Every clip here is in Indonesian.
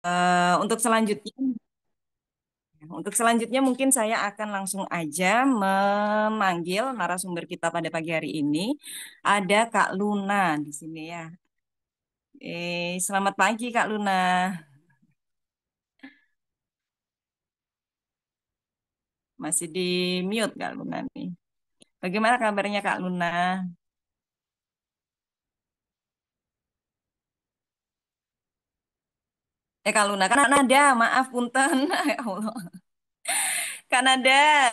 Untuk selanjutnya mungkin saya akan langsung aja memanggil narasumber kita pada pagi hari ini. Ada Kak Luna di sini ya. Selamat pagi Kak Luna. Masih di mute Kak Luna nih. Bagaimana kabarnya Kak Luna? Kak Luna, kan Nada, maaf punten. Ya Allah. Kak Nada.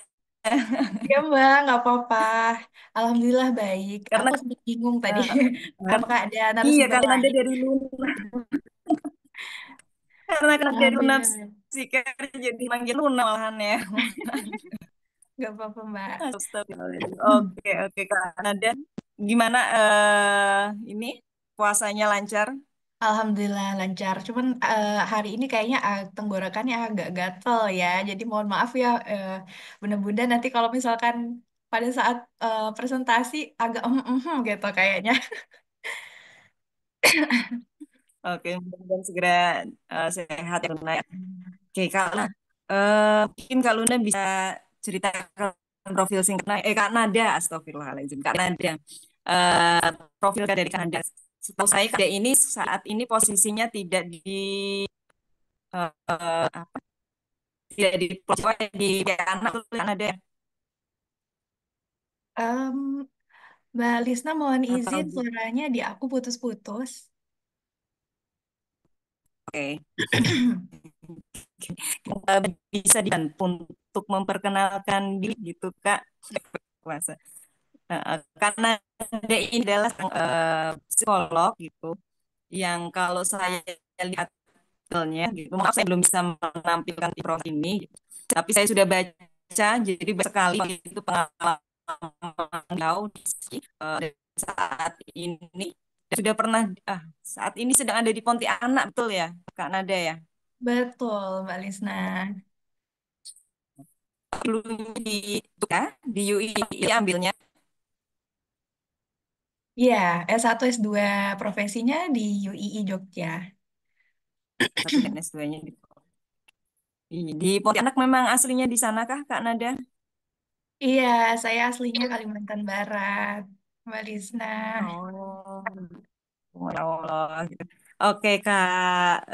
Ya Mbak, nggak apa-apa. Alhamdulillah baik. Karena Aku sempat bingung tadi. eh, kan Apakah ada iya narasumber karena Nada lain? dari Luna. Karena kan dari Luna Alhamdulillah. psikiater jadi manggil Luna malahan ya. Nggak apa-apa Mbak. Astagfirullahaladzim. Oke, oke Kak Nada. Gimana ini puasanya lancar? Alhamdulillah lancar. Cuman hari ini kayaknya tenggorokannya agak gatel ya. Jadi mohon maaf ya Bunda-bunda nanti kalau misalkan pada saat presentasi agak gitu kayaknya. Oke, mudah-mudahan segera sehat ya Luna. Oke, Kak Luna. Mungkin Kak Luna bisa ceritakan profil singkat Kak Nada, astagfirullahaladzim. Kak Nada. Profil dari Kak Nada. Setahu saya Kak Nada ini saat ini posisinya tidak di apa? Tidak di Jawa, di anak Kak Nada Em, Mbak Lisna mohon atau izin di suaranya di aku putus-putus. Oke. Bisa dibantu untuk memperkenalkan diri gitu Kak. Puasa. Karena dia ini adalah psikolog gitu yang kalau saya lihat artikelnya gitu, maaf saya belum bisa menampilkan di profil ini, tapi saya sudah baca jadi banyak sekali itu pengalaman jauh di sini, saat ini sudah pernah saat ini sedang ada di Pontianak betul ya Kak Nada ya? Betul, Mbak Lisna. Dulunya di itu ya, di UI ambilnya Iya, S1 S2 profesinya di UII Jogja. satu dan S2-nya di Pontianak. Memang aslinya di sanakah Kak Nada? Iya, saya aslinya Kalimantan Barat, Mbak Lisna. Oh, ya Allah. Gitu. Oke Kak,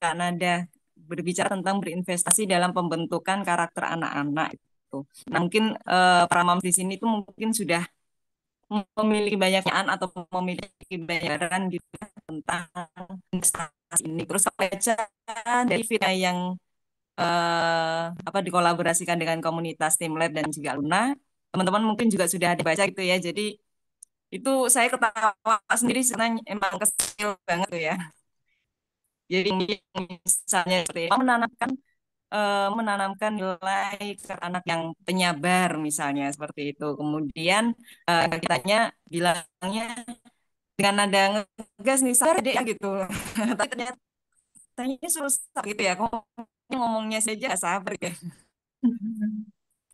Kak Nada berbicara tentang berinvestasi dalam pembentukan karakter anak-anak itu. Nah, mungkin para moms di sini tuh mungkin sudah memiliki banyak pekerjaan atau memiliki bayaran gitu ya tentang investasi ini. Terus saya baca dari video yang dikolaborasikan dengan komunitas Tim Lab dan juga Luna. Teman-teman mungkin juga sudah ada baca gitu ya. Jadi itu saya ketawa sendiri sebenarnya emang kecil banget tuh ya. Jadi misalnya seperti menanamkan nilai ke anak yang penyabar misalnya seperti itu. Kemudian kitanya bilangnya dengan nada ngegas nih sabar deh gitu. Tapi ternyata susah gitu ya. Ngomongnya saja sabar ya.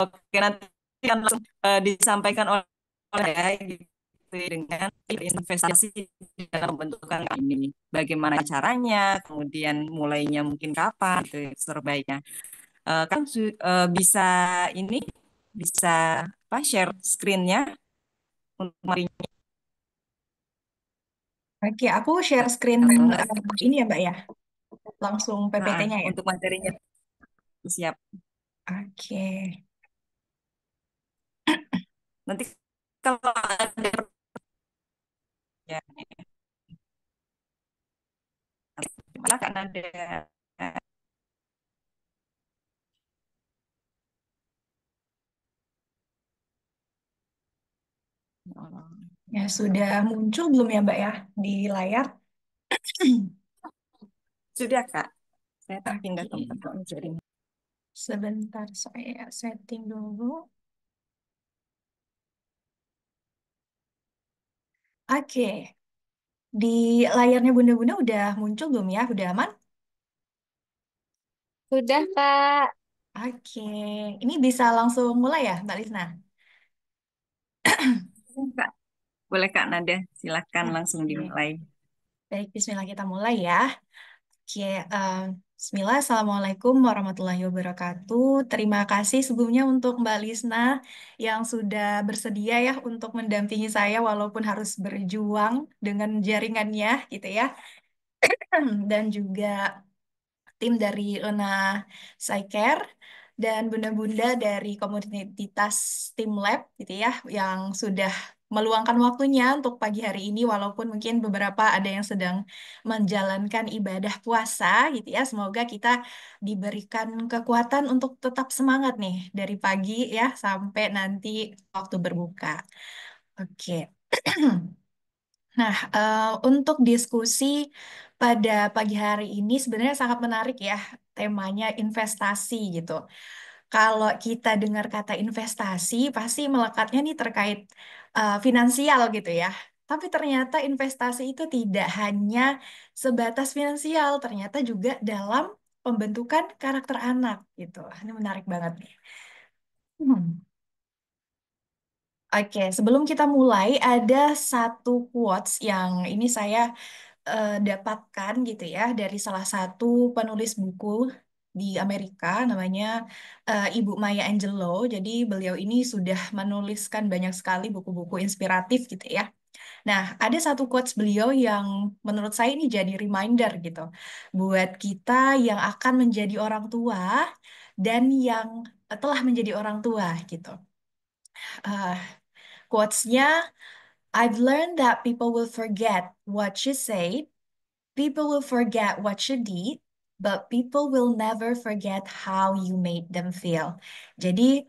Oke, nanti akan langsung disampaikan oleh saya gitu ya, dengan investasi dalam pembentukan ini. Bagaimana caranya, kemudian mulainya mungkin kapan, gitu, ya, terbaiknya. Kan bisa ini, bisa apa, share screen-nya untuk marinya. Oke, aku share screen ini ya Mbak ya, langsung PPT-nya ya. Untuk materinya siap. Oke, Nanti kalau ada pertanyaan, silakan ada. ya sudah muncul belum ya Mbak ya di layar? Sudah Kak, saya tak pindah Oke, tempat kok sharing. sebentar saya setting dulu. Oke, di layarnya Bunda-Bunda udah muncul belum ya? Udah aman? Sudah, Kak. Oke, ini bisa langsung mulai ya Mbak Lisna? Kak, boleh Kak Nada, silakan langsung Oke, dimulai. baik Bismillah kita mulai ya. Oke, Bismillah, Assalamualaikum warahmatullahi wabarakatuh. Terima kasih sebelumnya untuk Mbak Lisna yang sudah bersedia ya untuk mendampingi saya walaupun harus berjuang dengan jaringannya gitu ya. Dan juga tim dari Lena Psycare dan bunda-bunda dari komunitas Tim Lab gitu ya yang sudah meluangkan waktunya untuk pagi hari ini walaupun mungkin beberapa ada yang sedang menjalankan ibadah puasa gitu ya. Semoga kita diberikan kekuatan untuk tetap semangat nih dari pagi ya sampai nanti waktu berbuka. Oke. Nah, untuk diskusi pada pagi hari ini sebenarnya sangat menarik ya, temanya investasi gitu. Kalau kita dengar kata investasi, pasti melekatnya nih terkait finansial gitu ya. Tapi ternyata investasi itu tidak hanya sebatas finansial, ternyata juga dalam pembentukan karakter anak gitu. Ini menarik banget nih. Hmm. Oke, sebelum kita mulai, ada satu quotes yang ini saya dapatkan gitu ya dari salah satu penulis buku di Amerika namanya Ibu Maya Angelou. Jadi beliau ini sudah menuliskan banyak sekali buku-buku inspiratif gitu ya. Nah, ada satu quotes beliau yang menurut saya ini jadi reminder gitu buat kita yang akan menjadi orang tua dan yang telah menjadi orang tua gitu. Uh, Quotes-nya, I've learned that people will forget what you said. People will forget what you did, but people will never forget how you made them feel. Jadi,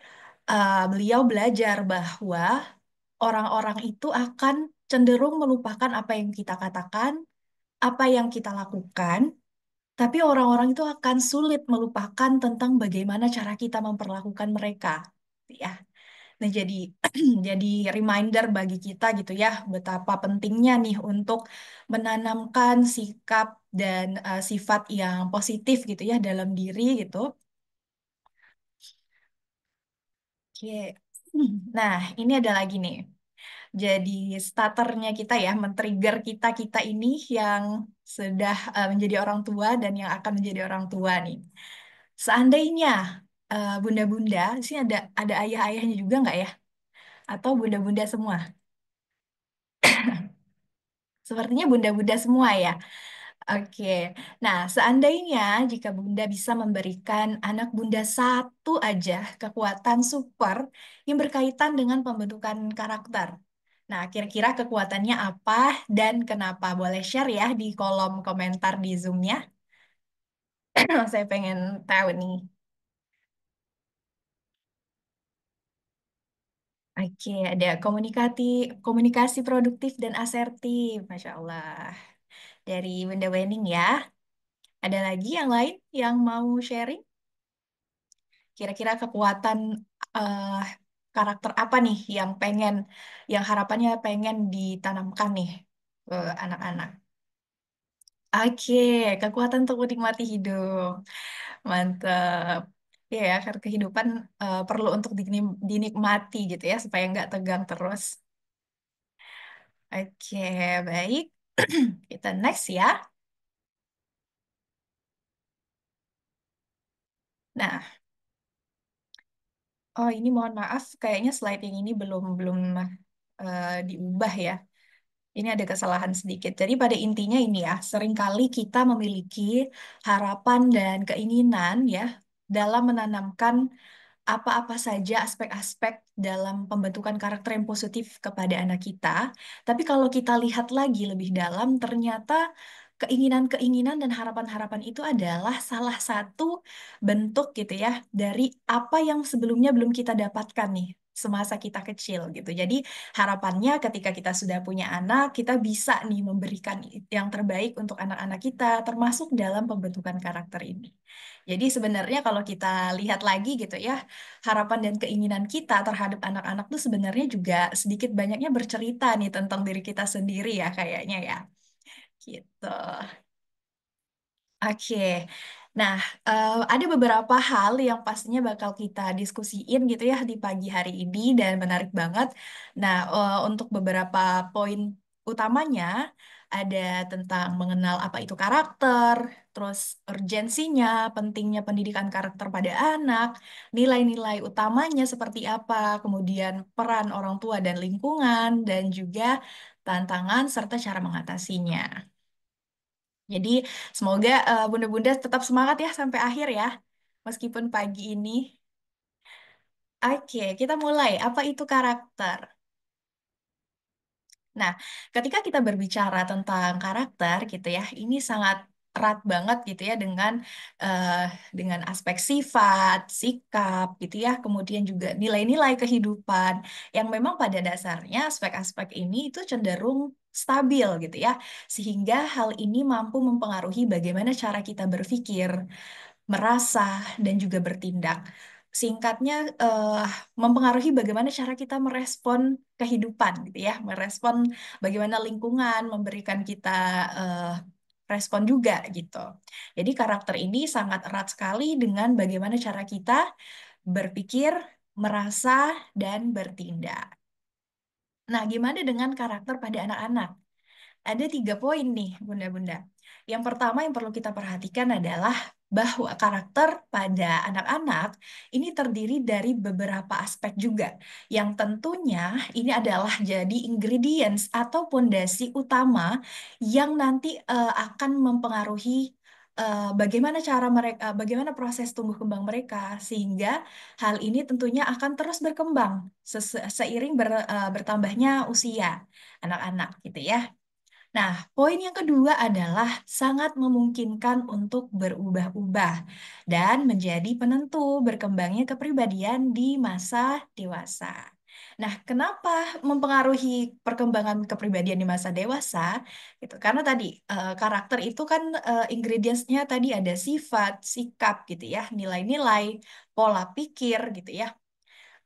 beliau belajar bahwa orang-orang itu akan cenderung melupakan apa yang kita katakan, apa yang kita lakukan, tapi orang-orang itu akan sulit melupakan tentang bagaimana cara kita memperlakukan mereka. Ya. Nah, jadi jadi reminder bagi kita gitu ya, betapa pentingnya nih untuk menanamkan sikap dan sifat yang positif gitu ya dalam diri gitu. Oke. Nah, ini ada lagi nih. Jadi starternya kita ya, men-trigger kita-kita ini yang sudah menjadi orang tua dan yang akan menjadi orang tua nih. Seandainya bunda-bunda, di sini ada ayah-ayahnya juga nggak ya? Atau bunda-bunda semua? Sepertinya bunda-bunda semua ya. Oke, nah seandainya jika Bunda bisa memberikan anak Bunda satu aja kekuatan super yang berkaitan dengan pembentukan karakter. Nah, kira-kira kekuatannya apa dan kenapa? Boleh share ya di kolom komentar di Zoom-nya. Saya pengen tahu nih. Oke, ada komunikasi produktif dan asertif, Masya Allah. Dari Bunda Wening ya. Ada lagi yang lain yang mau sharing? Kira-kira kekuatan eh, karakter apa nih yang harapannya pengen ditanamkan nih ke anak-anak? Oke, kekuatan untuk menikmati hidup. Mantap. Iya ya, karena kehidupan perlu untuk dinikmati gitu ya, supaya nggak tegang terus. Oke, baik. Kita next ya. Nah, oh ini mohon maaf, kayaknya slide yang ini belum belum diubah ya. Ini ada kesalahan sedikit. Jadi pada intinya ini ya, seringkali kita memiliki harapan dan keinginan ya dalam menanamkan apa-apa saja aspek-aspek dalam pembentukan karakter yang positif kepada anak kita. Tapi kalau kita lihat lagi lebih dalam, ternyata keinginan-keinginan dan harapan-harapan itu adalah salah satu bentuk gitu ya dari apa yang sebelumnya belum kita dapatkan nih semasa kita kecil gitu. Jadi harapannya ketika kita sudah punya anak, kita bisa nih memberikan yang terbaik untuk anak-anak kita, termasuk dalam pembentukan karakter ini. Jadi sebenarnya kalau kita lihat lagi gitu ya, harapan dan keinginan kita terhadap anak-anak tuh sebenarnya juga sedikit banyaknya bercerita nih tentang diri kita sendiri ya kayaknya ya. Gitu. Oke. Nah, ada beberapa hal yang pastinya bakal kita diskusiin gitu ya di pagi hari ini dan menarik banget. Nah, untuk beberapa poin utamanya ada tentang mengenal apa itu karakter, terus urgensinya, pentingnya pendidikan karakter pada anak, nilai-nilai utamanya seperti apa, kemudian peran orang tua dan lingkungan, dan juga tantangan serta cara mengatasinya. Jadi semoga bunda-bunda tetap semangat ya sampai akhir ya, meskipun pagi ini. Oke, kita mulai. Apa itu karakter? Nah, ketika kita berbicara tentang karakter gitu ya, ini sangat erat banget gitu ya eh, dengan aspek sifat, sikap gitu ya, kemudian juga nilai-nilai kehidupan yang memang pada dasarnya aspek-aspek ini itu cenderung stabil gitu ya, sehingga hal ini mampu mempengaruhi bagaimana cara kita berpikir, merasa, dan juga bertindak. Singkatnya, mempengaruhi bagaimana cara kita merespon kehidupan, gitu ya, merespon bagaimana lingkungan memberikan kita eh, respon juga, gitu. Jadi karakter ini sangat erat sekali dengan bagaimana cara kita berpikir, merasa, dan bertindak. Nah, gimana dengan karakter pada anak-anak? Ada 3 poin nih, Bunda-Bunda. Yang pertama yang perlu kita perhatikan adalah bahwa karakter pada anak-anak ini terdiri dari beberapa aspek juga, yang tentunya ini adalah jadi ingredients atau pondasi utama yang nanti akan mempengaruhi bagaimana cara mereka, bagaimana proses tumbuh kembang mereka, sehingga hal ini tentunya akan terus berkembang seiring bertambahnya usia anak-anak gitu ya. Nah, poin yang kedua adalah sangat memungkinkan untuk berubah-ubah dan menjadi penentu berkembangnya kepribadian di masa dewasa. Nah, kenapa mempengaruhi perkembangan kepribadian di masa dewasa? Gitu. Karena tadi karakter itu kan ingredients-nya tadi ada sifat, sikap gitu ya, nilai-nilai, pola pikir gitu ya,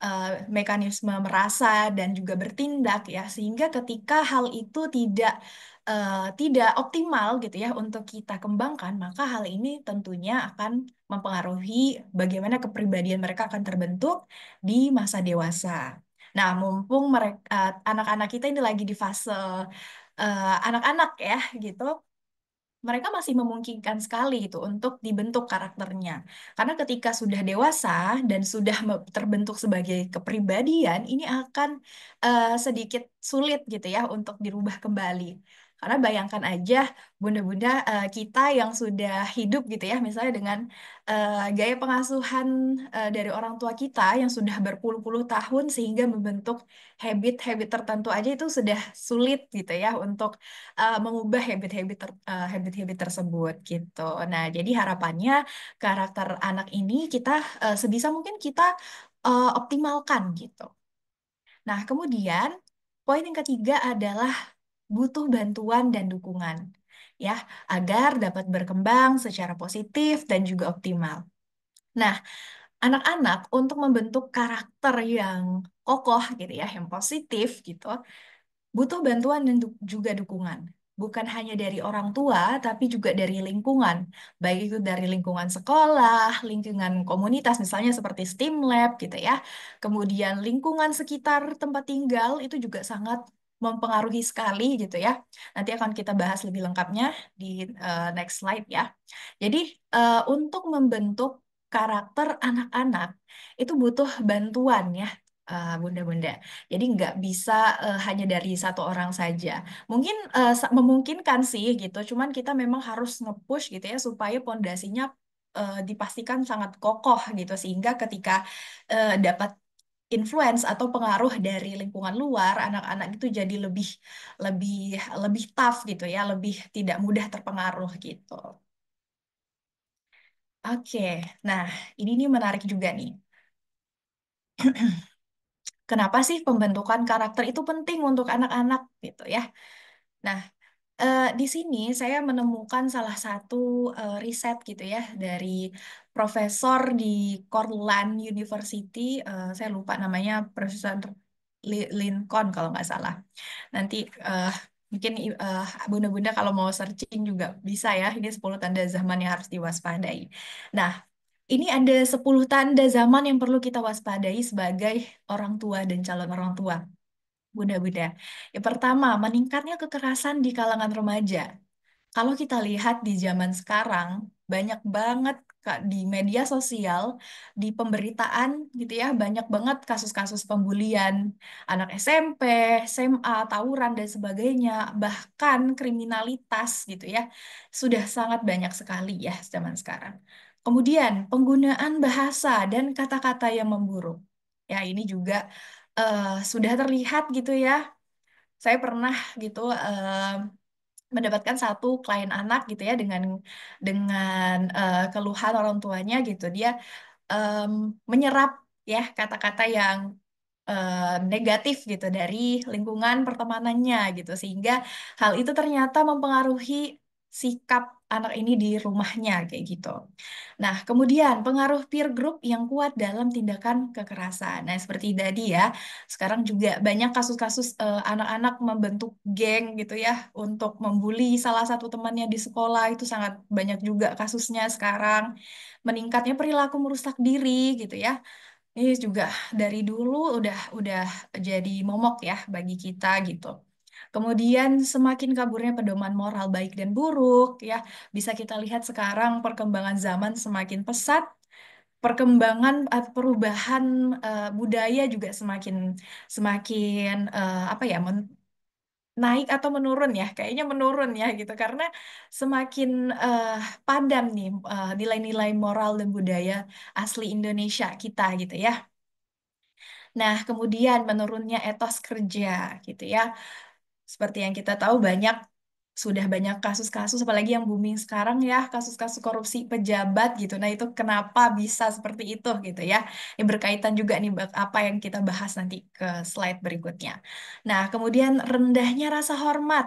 eh, mekanisme merasa dan juga bertindak ya, sehingga ketika hal itu tidak optimal gitu ya untuk kita kembangkan, maka hal ini tentunya akan mempengaruhi bagaimana kepribadian mereka akan terbentuk di masa dewasa. Nah, mumpung mereka anak-anak kita ini lagi di fase anak-anak ya gitu, mereka masih memungkinkan sekali itu untuk dibentuk karakternya. Karena ketika sudah dewasa dan sudah terbentuk sebagai kepribadian, ini akan sedikit sulit gitu ya untuk dirubah kembali. Karena bayangkan aja bunda-bunda kita yang sudah hidup gitu ya, misalnya dengan gaya pengasuhan dari orang tua kita yang sudah berpuluh-puluh tahun sehingga membentuk habit-habit tertentu aja itu sudah sulit gitu ya untuk mengubah habit-habit tersebut gitu. Nah, jadi harapannya karakter anak ini kita sebisa mungkin kita optimalkan gitu. Nah, kemudian poin yang ketiga adalah butuh bantuan dan dukungan ya agar dapat berkembang secara positif dan juga optimal. Nah, anak-anak untuk membentuk karakter yang kokoh gitu ya, yang positif gitu, butuh bantuan dan juga dukungan. Bukan hanya dari orang tua, tapi juga dari lingkungan. Baik itu dari lingkungan sekolah, lingkungan komunitas, misalnya seperti STEAM Lab gitu ya. Kemudian lingkungan sekitar tempat tinggal itu juga sangat mempengaruhi sekali gitu ya. Nanti akan kita bahas lebih lengkapnya di next slide ya. Jadi untuk membentuk karakter anak-anak itu butuh bantuan ya, bunda-bunda. Jadi nggak bisa hanya dari satu orang saja. Mungkin memungkinkan sih gitu, cuman kita memang harus nge-push gitu ya supaya pondasinya dipastikan sangat kokoh gitu sehingga ketika dapat influence atau pengaruh dari lingkungan luar, anak-anak itu jadi lebih lebih lebih tough gitu ya, lebih tidak mudah terpengaruh gitu. Oke, nah ini nih menarik juga nih. Kenapa sih pembentukan karakter itu penting untuk anak-anak gitu ya? Nah, di sini saya menemukan salah satu riset gitu ya dari profesor di Cornell University, saya lupa namanya, Profesor Lincoln kalau nggak salah. Nanti mungkin bunda-bunda kalau mau searching juga bisa ya, ini 10 tanda zaman yang harus diwaspadai. Nah, ini ada 10 tanda zaman yang perlu kita waspadai sebagai orang tua dan calon orang tua. Bunda-bunda. Yang pertama, meningkatnya kekerasan di kalangan remaja. Kalau kita lihat di zaman sekarang, banyak banget Kak, di media sosial, di pemberitaan gitu ya, banyak banget kasus-kasus pembulian anak SMP, SMA, tawuran dan sebagainya, bahkan kriminalitas gitu ya, sudah sangat banyak sekali ya zaman sekarang. Kemudian penggunaan bahasa dan kata-kata yang memburuk. Ya, ini juga sudah terlihat gitu ya. Saya pernah gitu mendapatkan satu klien anak gitu ya dengan keluhan orang tuanya gitu dia em, menyerap ya kata-kata yang negatif gitu dari lingkungan pertemanannya gitu sehingga hal itu ternyata mempengaruhi sikap anak ini di rumahnya kayak gitu. Nah, kemudian pengaruh peer group yang kuat dalam tindakan kekerasan. Nah, seperti tadi ya, sekarang juga banyak kasus-kasus anak-anak membentuk geng gitu ya untuk membuli salah satu temannya di sekolah itu sangat banyak juga kasusnya sekarang. Meningkatnya perilaku merusak diri gitu ya. Ini juga dari dulu udah jadi momok ya bagi kita gitu. Kemudian semakin kaburnya pedoman moral baik dan buruk ya. Bisa kita lihat sekarang perkembangan zaman semakin pesat, perkembangan perubahan budaya juga semakin semakin apa ya naik atau menurun ya. Kayaknya menurun ya gitu karena semakin eh, padam nih nilai-nilai moral dan budaya asli Indonesia kita gitu ya. Nah, kemudian menurunnya etos kerja gitu ya. Seperti yang kita tahu sudah banyak kasus-kasus apalagi yang booming sekarang ya, kasus-kasus korupsi pejabat gitu. Nah, itu kenapa bisa seperti itu gitu ya. Ini berkaitan juga nih apa yang kita bahas nanti ke slide berikutnya. Nah, kemudian rendahnya rasa hormat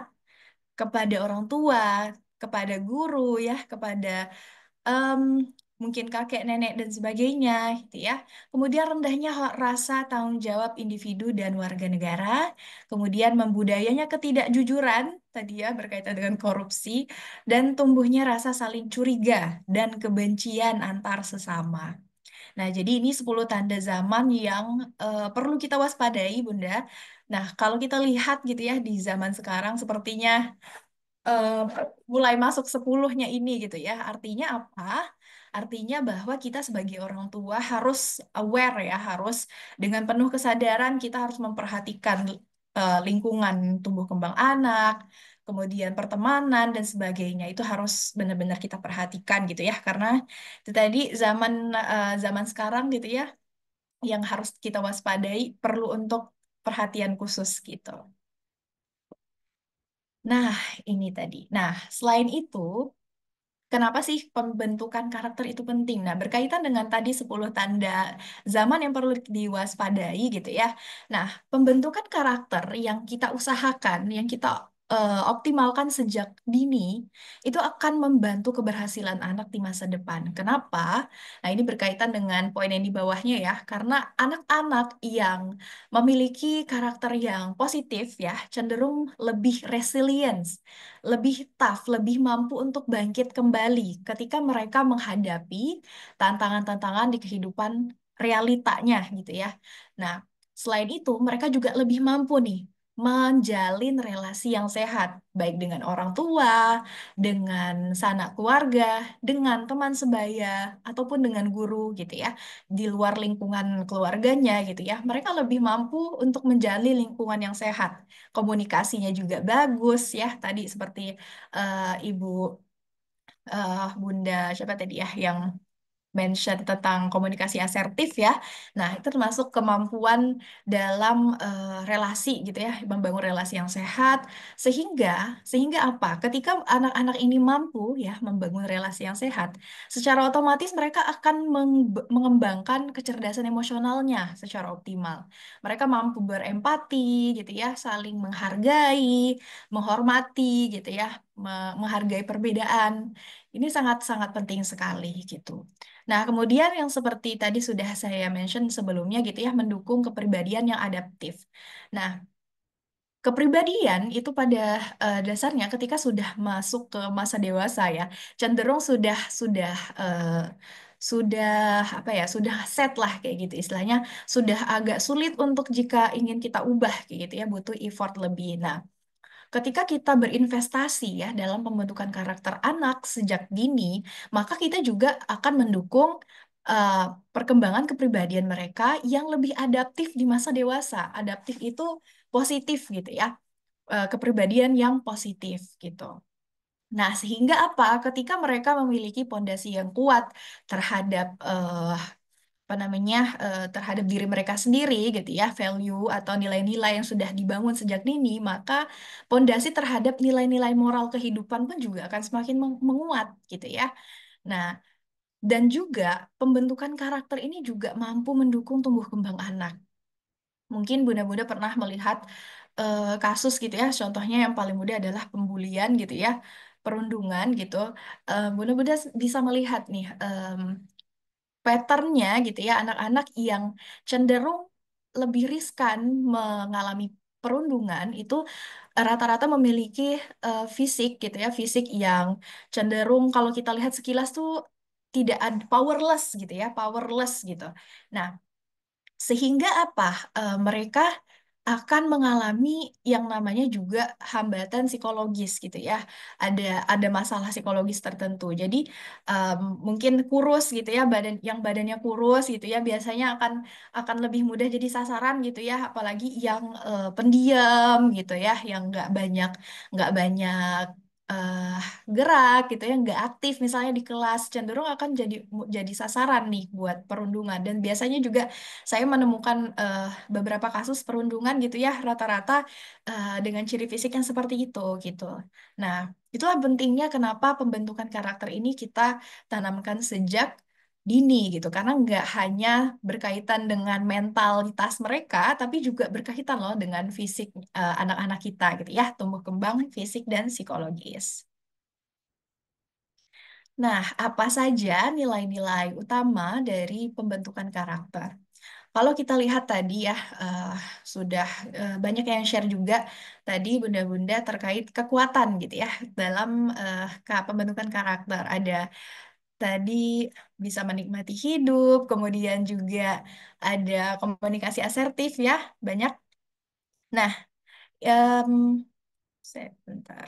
kepada orang tua, kepada guru ya, kepada em, mungkin kakek, nenek, dan sebagainya, gitu ya. Kemudian rendahnya rasa tanggung jawab individu dan warga negara. Kemudian membudayanya ketidakjujuran, tadi ya berkaitan dengan korupsi, dan tumbuhnya rasa saling curiga dan kebencian antar sesama. Nah, jadi ini 10 tanda zaman yang perlu kita waspadai, Bunda. Nah, kalau kita lihat gitu ya di zaman sekarang sepertinya eh, mulai masuk sepuluhnya ini gitu ya. Artinya apa? Artinya bahwa kita sebagai orang tua harus aware ya, harus dengan penuh kesadaran kita harus memperhatikan lingkungan tumbuh kembang anak, kemudian pertemanan dan sebagainya. Itu harus benar-benar kita perhatikan gitu ya, karena itu tadi zaman sekarang gitu ya, yang harus kita waspadai perlu untuk perhatian khusus gitu. Nah, ini tadi. Nah, selain itu, kenapa sih pembentukan karakter itu penting? Nah, berkaitan dengan tadi 10 tanda zaman yang perlu diwaspadai gitu ya. Nah, pembentukan karakter yang kita usahakan, yang kita optimalkan sejak dini, itu akan membantu keberhasilan anak di masa depan. Kenapa? Nah, ini berkaitan dengan poin yang di bawahnya ya. Karena anak-anak yang memiliki karakter yang positif ya, cenderung lebih resilient, lebih tough, lebih mampu untuk bangkit kembali ketika mereka menghadapi tantangan-tantangan di kehidupan realitanya gitu ya. Nah, selain itu mereka juga lebih mampu nih menjalin relasi yang sehat, baik dengan orang tua, dengan sanak keluarga, dengan teman sebaya, ataupun dengan guru gitu ya, di luar lingkungan keluarganya gitu ya. Mereka lebih mampu untuk menjalin lingkungan yang sehat, komunikasinya juga bagus ya tadi seperti Ibu Bunda siapa tadi ya yang mention tentang komunikasi asertif ya. Nah, itu termasuk kemampuan dalam relasi gitu ya, membangun relasi yang sehat sehingga sehingga apa? Ketika anak-anak ini mampu ya membangun relasi yang sehat, secara otomatis mereka akan mengembangkan kecerdasan emosionalnya secara optimal. Mereka mampu berempati gitu ya, saling menghargai, menghormati gitu ya, menghargai perbedaan. Ini sangat-sangat penting sekali gitu. Nah, kemudian yang seperti tadi sudah saya mention sebelumnya gitu ya, mendukung kepribadian yang adaptif. Nah, kepribadian itu pada dasarnya ketika sudah masuk ke masa dewasa ya, cenderung sudah apa ya, sudah set lah kayak gitu istilahnya, sudah agak sulit untuk jika ingin kita ubah kayak gitu ya, butuh effort lebih. Nah, ketika kita berinvestasi ya dalam pembentukan karakter anak sejak dini, maka kita juga akan mendukung uh, perkembangan kepribadian mereka yang lebih adaptif di masa dewasa. Adaptif itu positif gitu ya, kepribadian yang positif gitu. Nah, sehingga apa? Ketika mereka memiliki pondasi yang kuat terhadap apa namanya terhadap diri mereka sendiri gitu ya, value atau nilai-nilai yang sudah dibangun sejak dini, maka pondasi terhadap nilai-nilai moral kehidupan pun juga akan semakin menguat gitu ya. Nah, dan juga pembentukan karakter ini juga mampu mendukung tumbuh kembang anak. Mungkin Bunda-Bunda pernah melihat kasus gitu ya, contohnya yang paling mudah adalah pembulian gitu ya, perundungan gitu. Bunda-Bunda bisa melihat nih patternnya gitu ya, anak-anak yang cenderung lebih riskan mengalami perundungan itu rata-rata memiliki fisik gitu ya, fisik yang cenderung kalau kita lihat sekilas tuh tidak ada powerless gitu ya, powerless gitu. Nah, sehingga apa? Mereka akan mengalami yang namanya juga hambatan psikologis gitu ya. Ada masalah psikologis tertentu. Jadi em, mungkin kurus gitu ya, yang badannya kurus gitu ya, biasanya akan lebih mudah jadi sasaran gitu ya, apalagi yang pendiam gitu ya, yang nggak banyak eh, gerak gitu ya, nggak aktif misalnya di kelas, cenderung akan jadi sasaran nih buat perundungan. Dan biasanya juga saya menemukan beberapa kasus perundungan gitu ya, rata-rata dengan ciri fisik yang seperti itu gitu. Nah, itulah pentingnya kenapa pembentukan karakter ini kita tanamkan sejak dini gitu, karena nggak hanya berkaitan dengan mentalitas mereka, tapi juga berkaitan loh dengan fisik anak-anak kita gitu ya, tumbuh kembang fisik dan psikologis. Nah, apa saja nilai-nilai utama dari pembentukan karakter? Kalau kita lihat tadi ya, eh, sudah banyak yang share juga tadi bunda-bunda terkait kekuatan gitu ya dalam pembentukan karakter. Ada tadi bisa menikmati hidup, kemudian juga ada komunikasi asertif ya, banyak. Nah, em, bentar.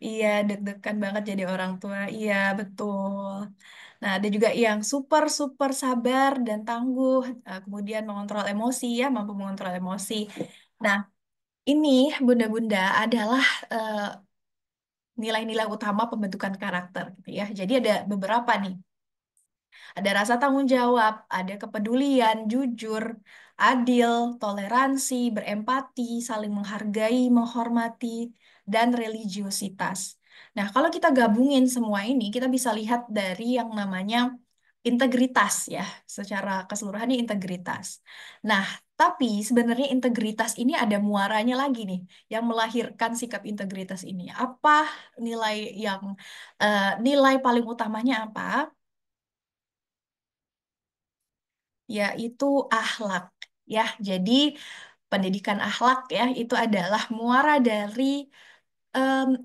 Iya, deg-degan banget jadi orang tua. Iya, betul. Nah, ada juga yang super super sabar dan tangguh, kemudian mengontrol emosi ya, mampu mengontrol emosi. Nah, ini bunda-bunda adalah eh, nilai-nilai utama pembentukan karakter gitu ya. Jadi ada beberapa nih. Ada rasa tanggung jawab, ada kepedulian, jujur, adil, toleransi, berempati, saling menghargai, menghormati, dan religiositas. Nah, kalau kita gabungin semua ini, kita bisa lihat dari yang namanya integritas ya, secara keseluruhan ini integritas. Nah, tapi sebenarnya integritas ini ada muaranya lagi nih, yang melahirkan sikap integritas ini. Apa nilai yang nilai paling utamanya apa? Yaitu akhlak ya. Jadi pendidikan akhlak ya itu adalah muara dari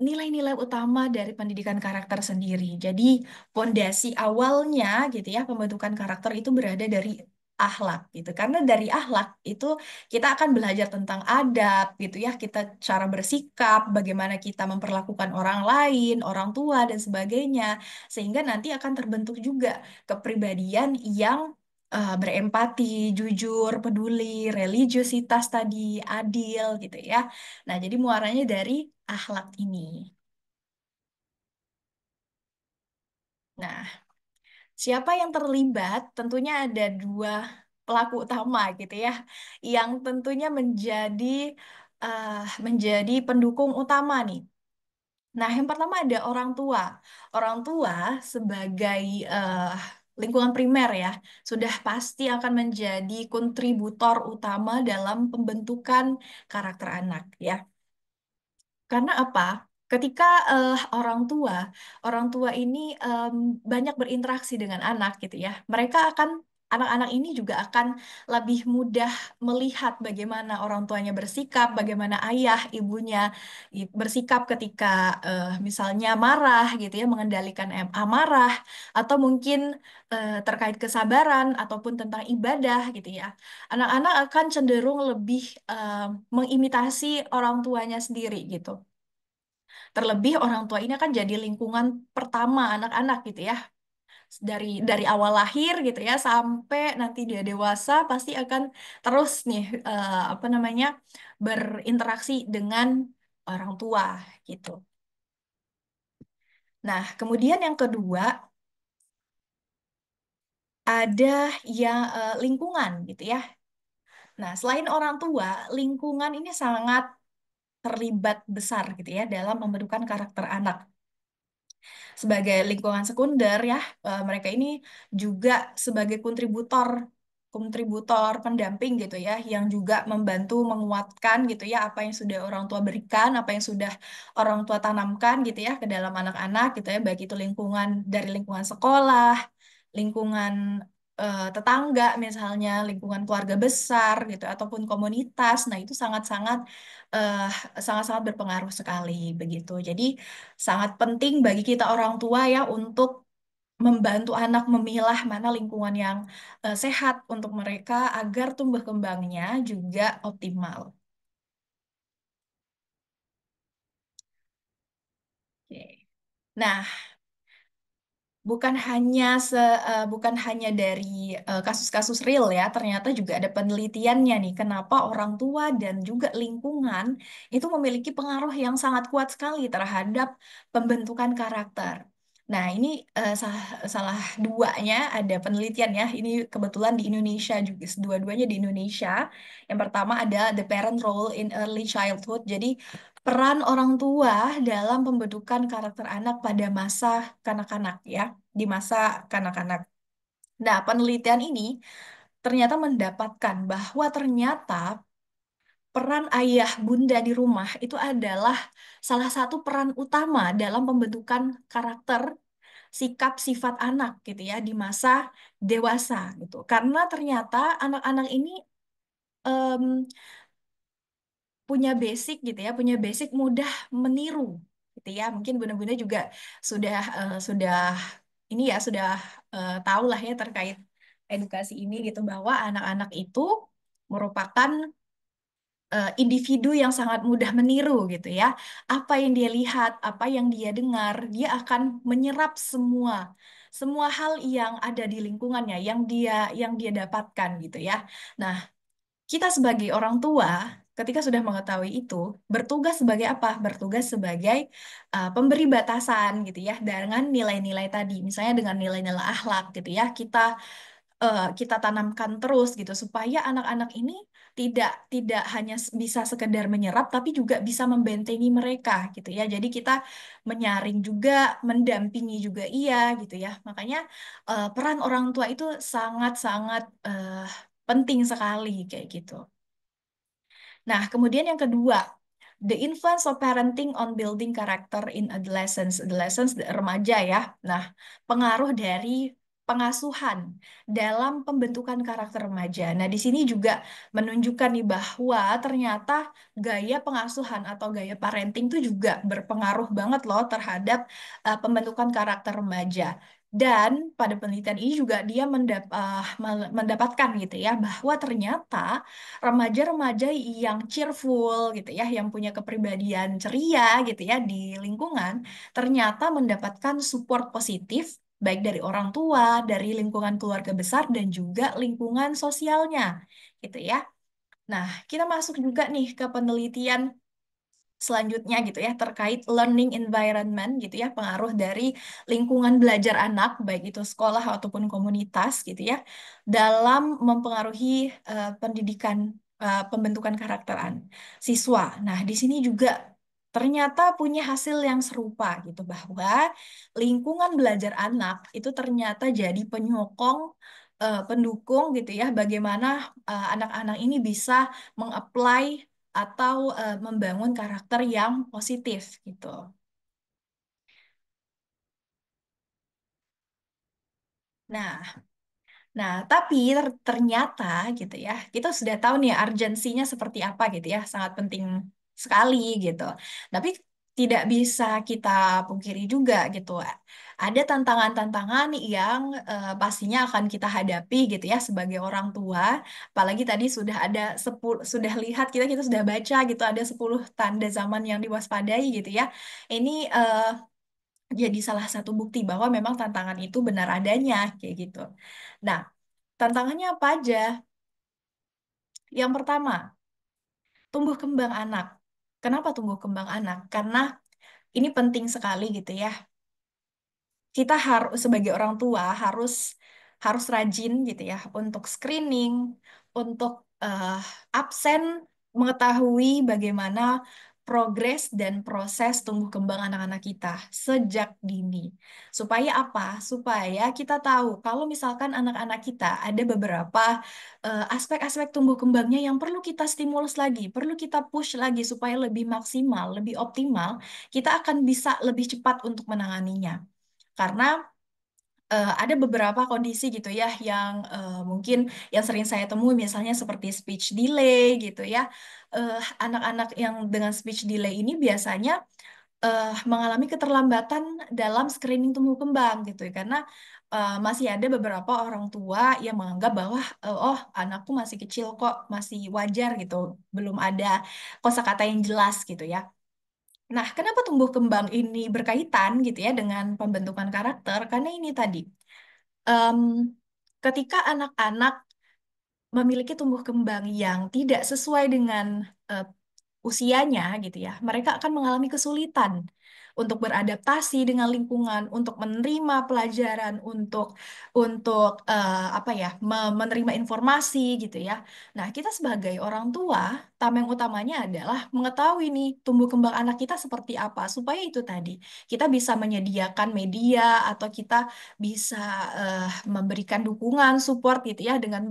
nilai-nilai utama dari pendidikan karakter sendiri. Jadi pondasi awalnya gitu ya pembentukan karakter itu berada dari akhlak gitu. Karena dari akhlak itu kita akan belajar tentang adab gitu ya, kita cara bersikap, bagaimana kita memperlakukan orang lain, orang tua dan sebagainya. Sehingga nanti akan terbentuk juga kepribadian yang berempati, jujur, peduli, religiositas tadi, adil gitu ya. Nah, jadi muaranya dari akhlak ini. Nah, siapa yang terlibat? Tentunya ada dua pelaku utama gitu ya, yang tentunya eh, menjadi pendukung utama nih. Nah, yang pertama ada orang tua. Orang tua sebagai eh, lingkungan primer ya, sudah pasti akan menjadi kontributor utama dalam pembentukan karakter anak ya. Karena apa? Ketika orang tua ini banyak berinteraksi dengan anak gitu ya, mereka akan anak-anak ini juga akan lebih mudah melihat bagaimana orang tuanya bersikap, bagaimana ayah, ibunya bersikap ketika misalnya marah gitu ya, mengendalikan amarah, atau mungkin terkait kesabaran ataupun tentang ibadah gitu ya. Anak-anak akan cenderung lebih eh, mengimitasi orang tuanya sendiri gitu. Terlebih orang tua ini akan jadi lingkungan pertama anak-anak gitu ya, dari awal lahir gitu ya sampai nanti dia dewasa pasti akan terus nih apa namanya berinteraksi dengan orang tua gitu. Nah, kemudian yang kedua ada yang lingkungan gitu ya. Nah, selain orang tua, lingkungan ini sangat terlibat besar gitu ya dalam pembentukan karakter anak. Sebagai lingkungan sekunder ya, mereka ini juga sebagai kontributor kontributor pendamping gitu ya, yang juga membantu menguatkan gitu ya apa yang sudah orang tua berikan, apa yang sudah orang tua tanamkan gitu ya ke dalam anak-anak gitu ya, baik itu lingkungan dari lingkungan sekolah, lingkungan tetangga misalnya, lingkungan keluarga besar gitu ataupun komunitas. Nah, itu sangat-sangat eh, sangat-sangat berpengaruh sekali begitu. Jadi sangat penting bagi kita orang tua ya untuk membantu anak memilah mana lingkungan yang sehat untuk mereka agar tumbuh kembangnya juga optimal. Oke. Nah, bukan hanya dari kasus-kasus real ya, ternyata juga ada penelitiannya nih, kenapa orang tua dan juga lingkungan itu memiliki pengaruh yang sangat kuat sekali terhadap pembentukan karakter. Nah, ini salah duanya ada penelitian ya. Ini kebetulan di Indonesia juga, dua-duanya di Indonesia. Yang pertama ada the parent role in early childhood. Jadi peran orang tua dalam pembentukan karakter anak pada masa kanak-kanak ya, di masa kanak-kanak. Nah, penelitian ini ternyata mendapatkan bahwa ternyata peran ayah bunda di rumah itu adalah salah satu peran utama dalam pembentukan karakter sikap sifat anak gitu ya di masa dewasa gitu. Karena ternyata anak-anak ini em, punya basic gitu ya, punya basic mudah meniru gitu ya. Mungkin bunda-bunda juga sudah ini ya sudah tahu lah ya terkait edukasi ini gitu bahwa anak-anak itu merupakan individu yang sangat mudah meniru gitu ya. Apa yang dia lihat, apa yang dia dengar, dia akan menyerap semua hal yang ada di lingkungannya, yang dia dapatkan gitu ya. Nah, kita sebagai orang tua, ketika sudah mengetahui itu, bertugas sebagai apa? Bertugas sebagai pemberi batasan gitu ya, dengan nilai-nilai tadi. Misalnya dengan nilai-nilai akhlak gitu ya, kita tanamkan terus gitu supaya anak-anak ini tidak hanya bisa sekedar menyerap, tapi juga bisa membentengi mereka gitu ya. Jadi kita menyaring juga, mendampingi juga iya gitu ya. Makanya peran orang tua itu sangat-sangat penting sekali kayak gitu. Nah, kemudian yang kedua, the influence of parenting on building character in adolescence. Adolescence, remaja ya. Nah, pengaruh dari pengasuhan dalam pembentukan karakter remaja. Nah, di sini juga menunjukkan nih bahwa ternyata gaya pengasuhan atau gaya parenting itu juga berpengaruh banget loh terhadap pembentukan karakter remaja. Dan pada penelitian ini juga dia mendapatkan gitu ya bahwa ternyata remaja-remaja yang cheerful gitu ya, yang punya kepribadian ceria gitu ya di lingkungan, ternyata mendapatkan support positif baik dari orang tua, dari lingkungan keluarga besar dan juga lingkungan sosialnya gitu ya. Nah, kita masuk juga nih ke penelitian selanjutnya gitu ya terkait learning environment gitu ya, pengaruh dari lingkungan belajar anak baik itu sekolah ataupun komunitas gitu ya dalam mempengaruhi pendidikan, pembentukan karakteran siswa. Nah, di sini juga ternyata punya hasil yang serupa gitu bahwa lingkungan belajar anak itu ternyata jadi penyokong, pendukung gitu ya bagaimana anak-anak ini bisa mengapply atau membangun karakter yang positif gitu. Nah, Nah, tapi ternyata gitu ya, kita sudah tahu nih urgensinya seperti apa gitu ya, sangat penting sekali gitu. Tapi tidak bisa kita pungkiri juga gitu. Ada tantangan-tantangan yang pastinya akan kita hadapi gitu ya sebagai orang tua. Apalagi tadi sudah ada 10, sudah lihat kita sudah baca gitu ada 10 tanda zaman yang diwaspadai gitu ya. Ini jadi salah satu bukti bahwa memang tantangan itu benar adanya kayak gitu. Nah, tantangannya apa aja? Yang pertama, tumbuh kembang anak. Kenapa tumbuh kembang anak? Karena ini penting sekali gitu ya. Kita harus sebagai orang tua harus harus rajin gitu ya untuk screening, untuk eh, absen mengetahui bagaimana progres dan proses tumbuh kembang anak-anak kita sejak dini. Supaya apa? Supaya kita tahu kalau misalkan anak-anak kita ada beberapa aspek-aspek tumbuh kembangnya yang perlu kita stimulus lagi, perlu kita push lagi supaya lebih maksimal, lebih optimal, kita akan bisa lebih cepat untuk menanganinya. Karena ada beberapa kondisi gitu ya yang mungkin yang sering saya temui misalnya seperti speech delay gitu ya. Anak-anak yang dengan speech delay ini biasanya mengalami keterlambatan dalam screening tumbuh kembang gitu ya. Karena masih ada beberapa orang tua yang menganggap bahwa oh anakku masih kecil kok, masih wajar gitu, belum ada kosakata yang jelas gitu ya. Nah, kenapa tumbuh kembang ini berkaitan gitu ya dengan pembentukan karakter? Karena ini tadi, em, ketika anak-anak memiliki tumbuh kembang yang tidak sesuai dengan eh, usianya gitu ya, mereka akan mengalami kesulitan untuk beradaptasi dengan lingkungan, untuk menerima pelajaran, untuk apa ya, menerima informasi gitu ya. Nah, kita sebagai orang tua, tameng utamanya adalah mengetahui nih tumbuh kembang anak kita seperti apa supaya itu tadi kita bisa menyediakan media atau kita bisa memberikan dukungan, support gitu ya dengan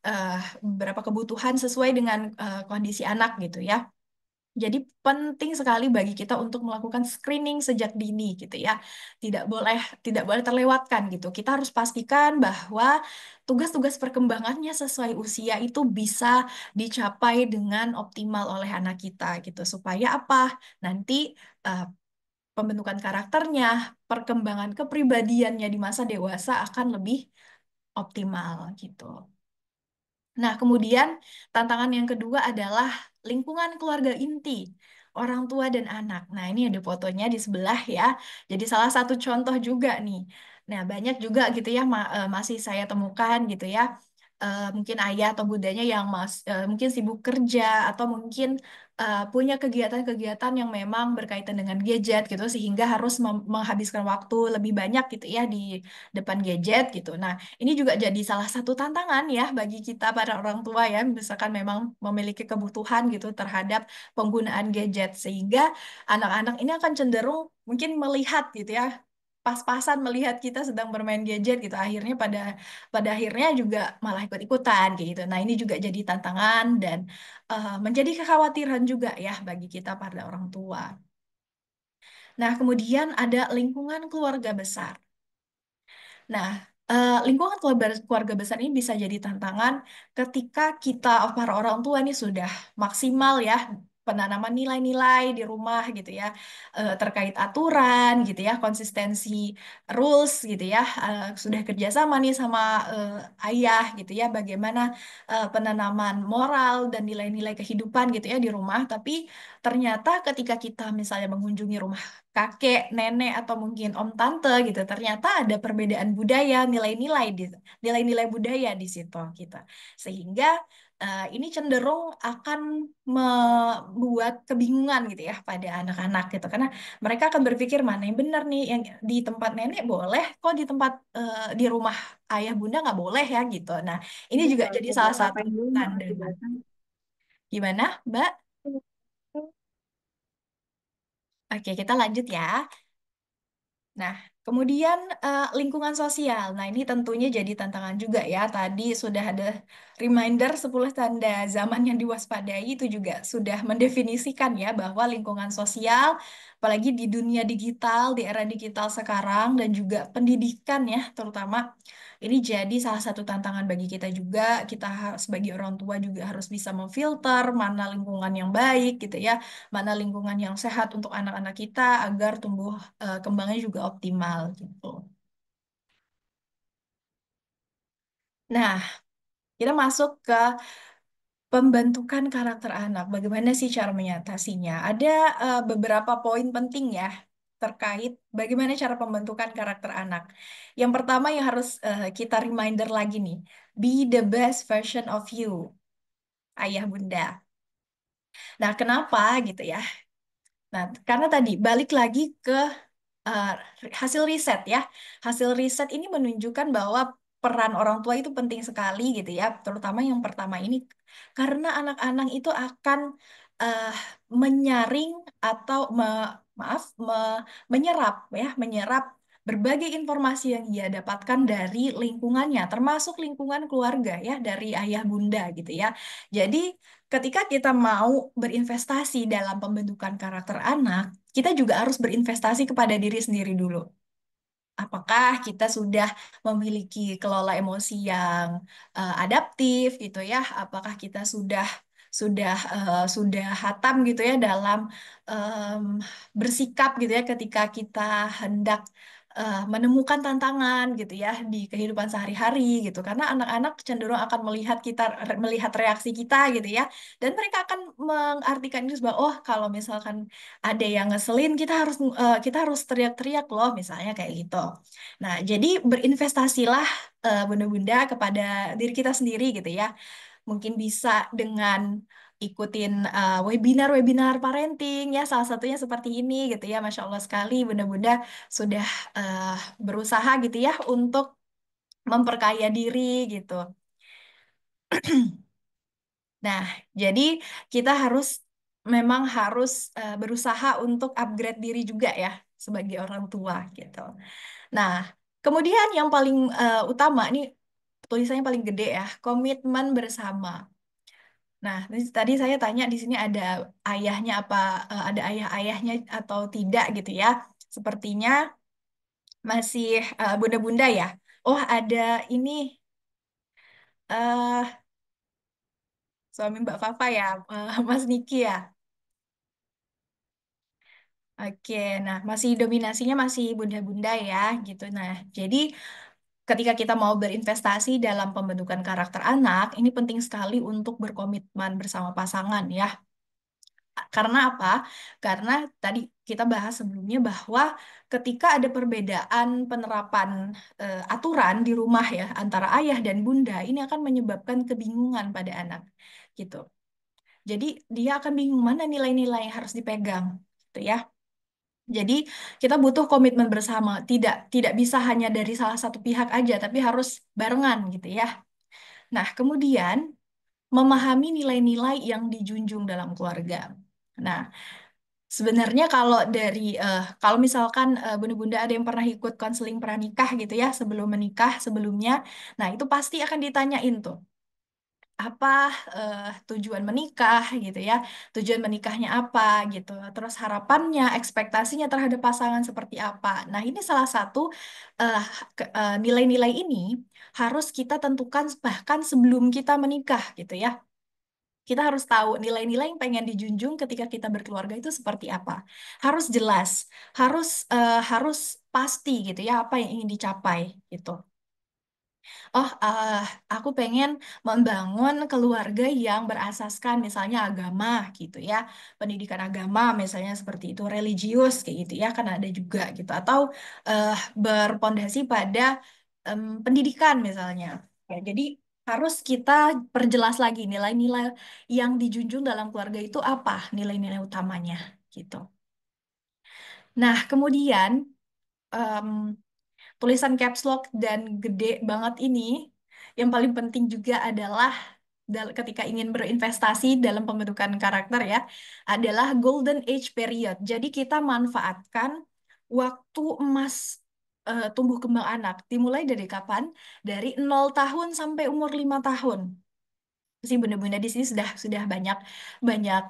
eh, beberapa kebutuhan sesuai dengan kondisi anak gitu ya. Jadi penting sekali bagi kita untuk melakukan screening sejak dini gitu ya. Tidak boleh tidak boleh terlewatkan gitu. Kita harus pastikan bahwa tugas-tugas perkembangannya sesuai usia itu bisa dicapai dengan optimal oleh anak kita gitu. Supaya apa? Nanti eh, pembentukan karakternya, perkembangan kepribadiannya di masa dewasa akan lebih optimal gitu. Nah, kemudian tantangan yang kedua adalah lingkungan keluarga inti, orang tua dan anak. Nah, ini ada fotonya di sebelah ya. Jadi salah satu contoh juga nih. Nah, banyak juga gitu ya masih saya temukan gitu ya. Mungkin ayah atau bundanya yang mungkin sibuk kerja atau mungkin punya kegiatan-kegiatan yang memang berkaitan dengan gadget gitu sehingga harus menghabiskan waktu lebih banyak gitu ya di depan gadget gitu. Nah, ini juga jadi salah satu tantangan ya bagi kita para orang tua ya, misalkan memang memiliki kebutuhan gitu terhadap penggunaan gadget sehingga anak-anak ini akan cenderung mungkin melihat gitu ya, pas-pasan melihat kita sedang bermain gadget gitu. Akhirnya pada pada akhirnya juga malah ikut-ikutan kayak gitu. Nah, ini juga jadi tantangan dan menjadi kekhawatiran juga ya bagi kita para orang tua. Nah, kemudian ada lingkungan keluarga besar. Nah, lingkungan keluarga besar ini bisa jadi tantangan ketika kita para orang tua ini sudah maksimal ya penanaman nilai-nilai di rumah gitu ya, terkait aturan gitu ya, konsistensi rules gitu ya, sudah kerjasama nih sama ayah gitu ya, bagaimana penanaman moral dan nilai-nilai kehidupan gitu ya di rumah. Tapi ternyata ketika kita misalnya mengunjungi rumah kakek, nenek, atau mungkin om tante gitu. Ternyata ada perbedaan budaya, nilai-nilai budaya di situ kita. Sehingga ini cenderung akan membuat kebingungan gitu ya pada anak-anak gitu. Karena mereka akan berpikir mana yang benar nih, yang di tempat nenek boleh, kok di tempat di rumah ayah bunda nggak boleh ya gitu. Nah, ini Udah juga nggak jadi usah salah bahas apa satu yang dulu, makasih tantangan. banget. Gimana, Mbak? Oke, kita lanjut ya. Nah, Kemudian lingkungan sosial. Nah, ini tentunya jadi tantangan juga ya. Tadi sudah ada reminder 10 tanda zaman yang diwaspadai itu juga sudah mendefinisikan ya bahwa lingkungan sosial apalagi di dunia digital, di era digital sekarang dan juga pendidikan ya terutama ini jadi salah satu tantangan bagi kita juga. Kita sebagai orang tua juga harus bisa memfilter mana lingkungan yang baik gitu ya, mana lingkungan yang sehat untuk anak-anak kita agar tumbuh kembangnya juga optimal gitu. Nah, kita masuk ke pembentukan karakter anak. Bagaimana sih cara mengatasinya? Ada beberapa poin penting ya terkait bagaimana cara pembentukan karakter anak. Yang pertama yang harus kita reminder lagi nih, be the best version of you, ayah bunda. Nah, kenapa gitu ya? Nah, karena tadi balik lagi ke eh, hasil riset ya. Hasil riset ini menunjukkan bahwa peran orang tua itu penting sekali gitu ya, terutama yang pertama ini karena anak-anak itu akan eh, menyaring atau maaf menyerap ya, menyerap berbagai informasi yang dia dapatkan dari lingkungannya, termasuk lingkungan keluarga ya, dari ayah bunda gitu ya. Jadi ketika kita mau berinvestasi dalam pembentukan karakter anak, kita juga harus berinvestasi kepada diri sendiri dulu. Apakah kita sudah memiliki kelola emosi yang adaptif gitu ya? Apakah kita sudah hatam gitu ya dalam em, bersikap gitu ya ketika kita hendak menemukan tantangan gitu ya di kehidupan sehari-hari gitu. Karena anak-anak cenderung akan melihat reaksi kita gitu ya, dan mereka akan mengartikan itu sebagai oh kalau misalkan ada yang ngeselin kita harus teriak-teriak loh misalnya kayak gitu. Nah, jadi berinvestasilah bunda-bunda kepada diri kita sendiri gitu ya. Mungkin bisa dengan ikutin webinar-webinar parenting ya salah satunya seperti ini gitu ya. Masya Allah sekali bunda-bunda sudah eh, berusaha gitu ya untuk memperkaya diri gitu. Nah, jadi kita memang harus berusaha untuk upgrade diri juga ya sebagai orang tua gitu. Nah, kemudian yang paling utama ini tulisannya paling gede ya, komitmen bersama. Nah, tadi saya tanya di sini ada ayahnya apa ada ayah-ayahnya atau tidak gitu ya. Sepertinya masih bunda-bunda ya. Oh, ada ini eh suami Mbak Fafa ya, Mas Niki ya. Oke, nah masih dominasinya masih bunda-bunda ya gitu. Nah, jadi ketika kita mau berinvestasi dalam pembentukan karakter anak, ini penting sekali untuk berkomitmen bersama pasangan ya. Karena apa? Karena tadi kita bahas sebelumnya bahwa ketika ada perbedaan penerapan aturan di rumah ya antara ayah dan bunda, ini akan menyebabkan kebingungan pada anak gitu. Jadi dia akan bingung mana nilai-nilai yang harus dipegang, gitu ya. Jadi kita butuh komitmen bersama, tidak tidak bisa hanya dari salah satu pihak aja, tapi harus barengan gitu ya. Nah, kemudian memahami nilai-nilai yang dijunjung dalam keluarga. Nah, sebenarnya kalau misalkan bunda-bunda ada yang pernah ikut konseling pranikah gitu ya sebelum menikah sebelumnya, nah itu pasti akan ditanyain tuh apa tujuan menikah gitu ya, tujuan menikahnya apa gitu, terus harapannya, ekspektasinya terhadap pasangan seperti apa. Nah, ini salah satu eh, nilai-nilai ini harus kita tentukan bahkan sebelum kita menikah gitu ya. Kita harus tahu nilai-nilai yang pengen dijunjung ketika kita berkeluarga itu seperti apa. Harus jelas, harus pasti gitu ya apa yang ingin dicapai gitu. Oh, aku pengen membangun keluarga yang berasaskan misalnya agama gitu ya, pendidikan agama misalnya seperti itu, religius kayak gitu ya, kan ada juga gitu, atau eh, berpondasi pada pendidikan misalnya. Ya, jadi harus kita perjelas lagi nilai-nilai yang dijunjung dalam keluarga itu apa, nilai-nilai utamanya gitu. Nah, kemudian em, tulisan caps lock dan gede banget ini, yang paling penting juga adalah ketika ingin berinvestasi dalam pembentukan karakter ya, adalah golden age period. Jadi kita manfaatkan waktu emas tumbuh kembang anak. Dimulai dari kapan? Dari 0 tahun sampai umur 5 tahun. Si bunda-bunda di sini sudah banyak banyak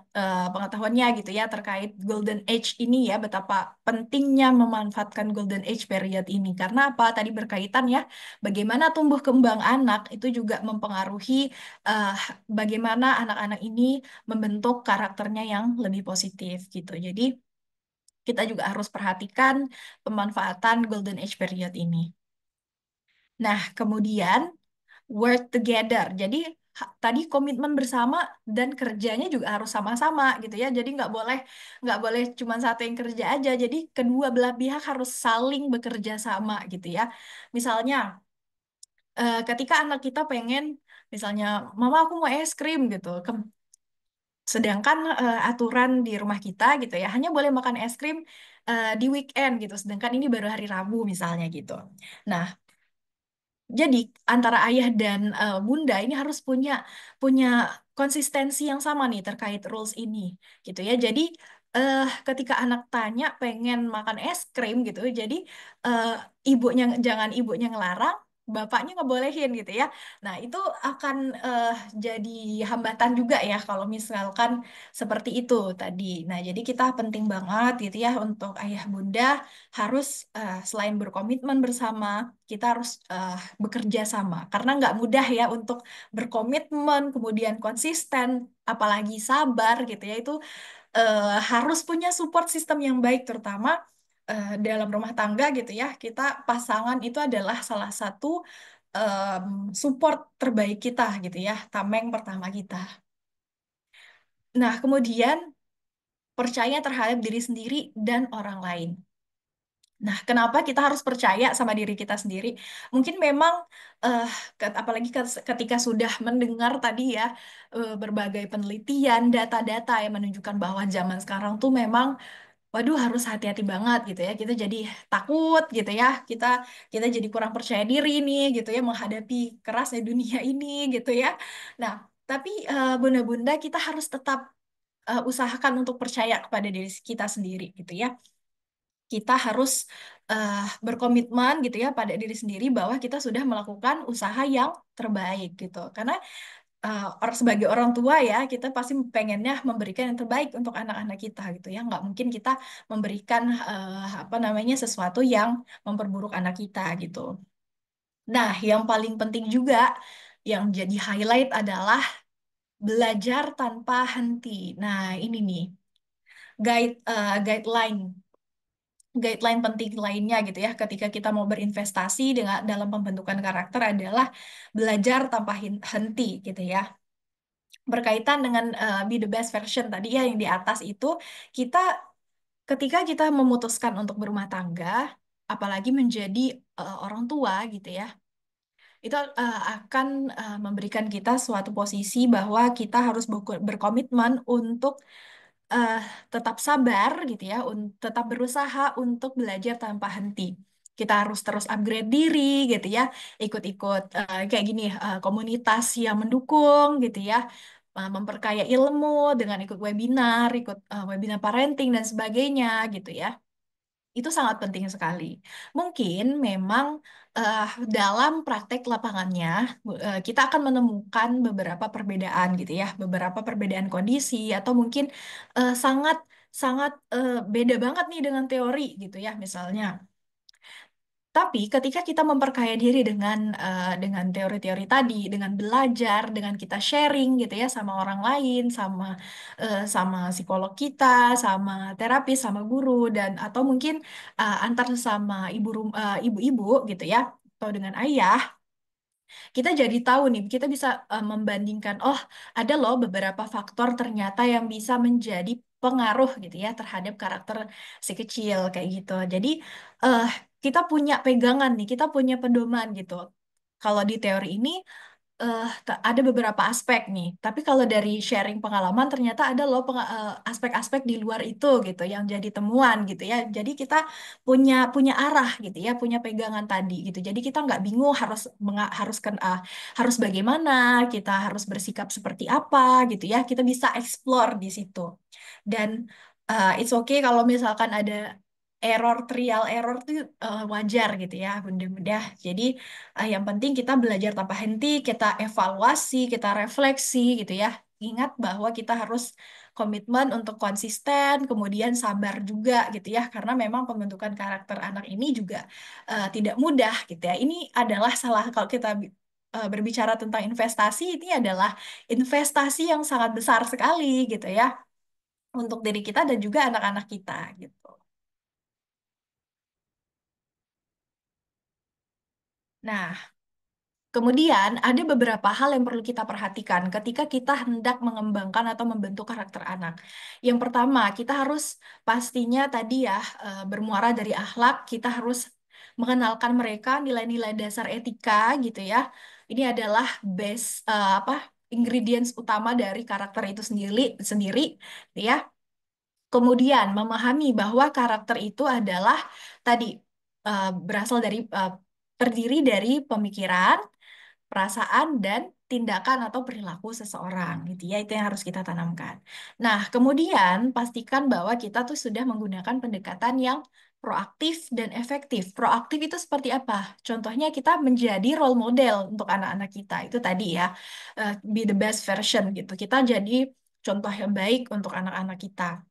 pengetahuannya gitu ya terkait golden age ini ya, betapa pentingnya memanfaatkan golden age period ini. Karena apa? Tadi berkaitan ya, bagaimana tumbuh kembang anak itu juga mempengaruhi eh, bagaimana anak-anak ini membentuk karakternya yang lebih positif gitu. Jadi kita juga harus perhatikan pemanfaatan golden age period ini. Nah, kemudian work together. Jadi tadi komitmen bersama dan kerjanya juga harus sama-sama gitu ya. Jadi nggak boleh cuma satu yang kerja aja. Jadi kedua belah pihak harus saling bekerja sama gitu ya. Misalnya ketika anak kita pengen, misalnya, Mama aku mau es krim gitu. Sedangkan aturan di rumah kita gitu ya hanya boleh makan es krim di weekend gitu. Sedangkan ini baru hari Rabu misalnya gitu. Nah, jadi antara ayah dan bunda ini harus punya punya konsistensi yang sama nih terkait rules ini gitu ya. Jadi ketika anak tanya pengen makan es krim gitu, jadi eh, jangan ibunya ngelarang, bapaknya ngebolehin gitu ya. Nah, itu akan eh, jadi hambatan juga ya kalau misalkan seperti itu tadi. Nah, jadi kita penting banget gitu ya untuk ayah bunda harus selain berkomitmen bersama, kita harus bekerja sama karena nggak mudah ya untuk berkomitmen kemudian konsisten apalagi sabar gitu ya, itu harus punya support system yang baik terutama dalam rumah tangga gitu ya, kita pasangan itu adalah salah satu support terbaik kita gitu ya, tameng pertama kita. Nah, kemudian percaya terhadap diri sendiri dan orang lain. Nah, kenapa kita harus percaya sama diri kita sendiri? Mungkin memang, eh, apalagi ketika sudah mendengar tadi ya, berbagai penelitian, data-data yang menunjukkan bahwa zaman sekarang tuh memang, waduh harus hati-hati banget gitu ya. Kita jadi takut gitu ya. Kita kita jadi kurang percaya diri nih gitu ya menghadapi kerasnya dunia ini gitu ya. Nah, tapi bunda-bunda kita harus tetap usahakan untuk percaya kepada diri kita sendiri gitu ya. Kita harus berkomitmen gitu ya pada diri sendiri bahwa kita sudah melakukan usaha yang terbaik gitu. Karena sebagai orang tua ya, kita pasti pengennya memberikan yang terbaik untuk anak-anak kita gitu ya. Nggak mungkin kita memberikan apa namanya sesuatu yang memperburuk anak kita gitu. Nah, yang paling penting juga yang jadi highlight adalah belajar tanpa henti. Nah, ini nih guideline penting lainnya gitu ya ketika kita mau berinvestasi dengan dalam pembentukan karakter adalah belajar tanpa henti gitu ya. Berkaitan dengan be the best version tadi ya yang di atas itu, kita ketika kita memutuskan untuk berumah tangga apalagi menjadi orang tua gitu ya, itu akan memberikan kita suatu posisi bahwa kita harus berkomitmen untuk eh, tetap sabar gitu ya, tetap berusaha untuk belajar tanpa henti. Kita harus terus upgrade diri gitu ya, ikut-ikut kayak gini komunitas yang mendukung gitu ya, memperkaya ilmu dengan ikut webinar, ikut webinar parenting dan sebagainya gitu ya. Itu sangat penting sekali. Mungkin memang eh, dalam praktek lapangannya kita akan menemukan beberapa perbedaan gitu ya, beberapa perbedaan kondisi atau mungkin sangat sangat beda banget nih dengan teori gitu ya misalnya. Tapi ketika kita memperkaya diri dengan teori-teori tadi, dengan belajar, dengan kita sharing gitu ya sama orang lain, sama psikolog kita, sama terapis, sama guru dan atau mungkin antar sesama ibu-ibu gitu ya, atau dengan ayah, kita jadi tahu nih, kita bisa membandingkan, oh ada loh beberapa faktor ternyata yang bisa menjadi pengaruh gitu ya terhadap karakter si kecil kayak gitu. Jadi eh kita punya pegangan nih, kita punya pedoman gitu. Kalau di teori ini ada beberapa aspek nih. Tapi kalau dari sharing pengalaman ternyata ada loh aspek-aspek di luar itu gitu yang jadi temuan gitu ya. Jadi kita punya punya arah gitu ya, punya pegangan tadi gitu. Jadi kita nggak bingung harus bagaimana, kita harus bersikap seperti apa gitu ya. Kita bisa explore di situ. Dan it's okay kalau misalkan ada error, trial error tuh wajar gitu ya, bunda-bunda. Jadi yang penting kita belajar tanpa henti, kita evaluasi, kita refleksi gitu ya. Ingat bahwa kita harus komitmen untuk konsisten, kemudian sabar juga gitu ya, karena memang pembentukan karakter anak ini juga tidak mudah gitu ya. Ini adalah salah kalau kita berbicara tentang investasi, ini adalah investasi yang sangat besar sekali gitu ya untuk diri kita dan juga anak-anak kita gitu. Nah, kemudian ada beberapa hal yang perlu kita perhatikan ketika kita hendak mengembangkan atau membentuk karakter anak. Yang pertama, kita harus pastinya tadi ya bermuara dari akhlak, kita harus mengenalkan mereka nilai-nilai dasar etika gitu ya. Ini adalah base apa ingredients utama dari karakter itu sendiri sendiri ya. Kemudian memahami bahwa karakter itu adalah tadi berasal dari terdiri dari pemikiran, perasaan dan tindakan atau perilaku seseorang gitu ya, itu yang harus kita tanamkan. Nah, kemudian pastikan bahwa kita tuh sudah menggunakan pendekatan yang proaktif dan efektif. Proaktif itu seperti apa? Contohnya kita menjadi role model untuk anak-anak kita. Itu tadi ya, be the best version gitu. Kita jadi contoh yang baik untuk anak-anak kita.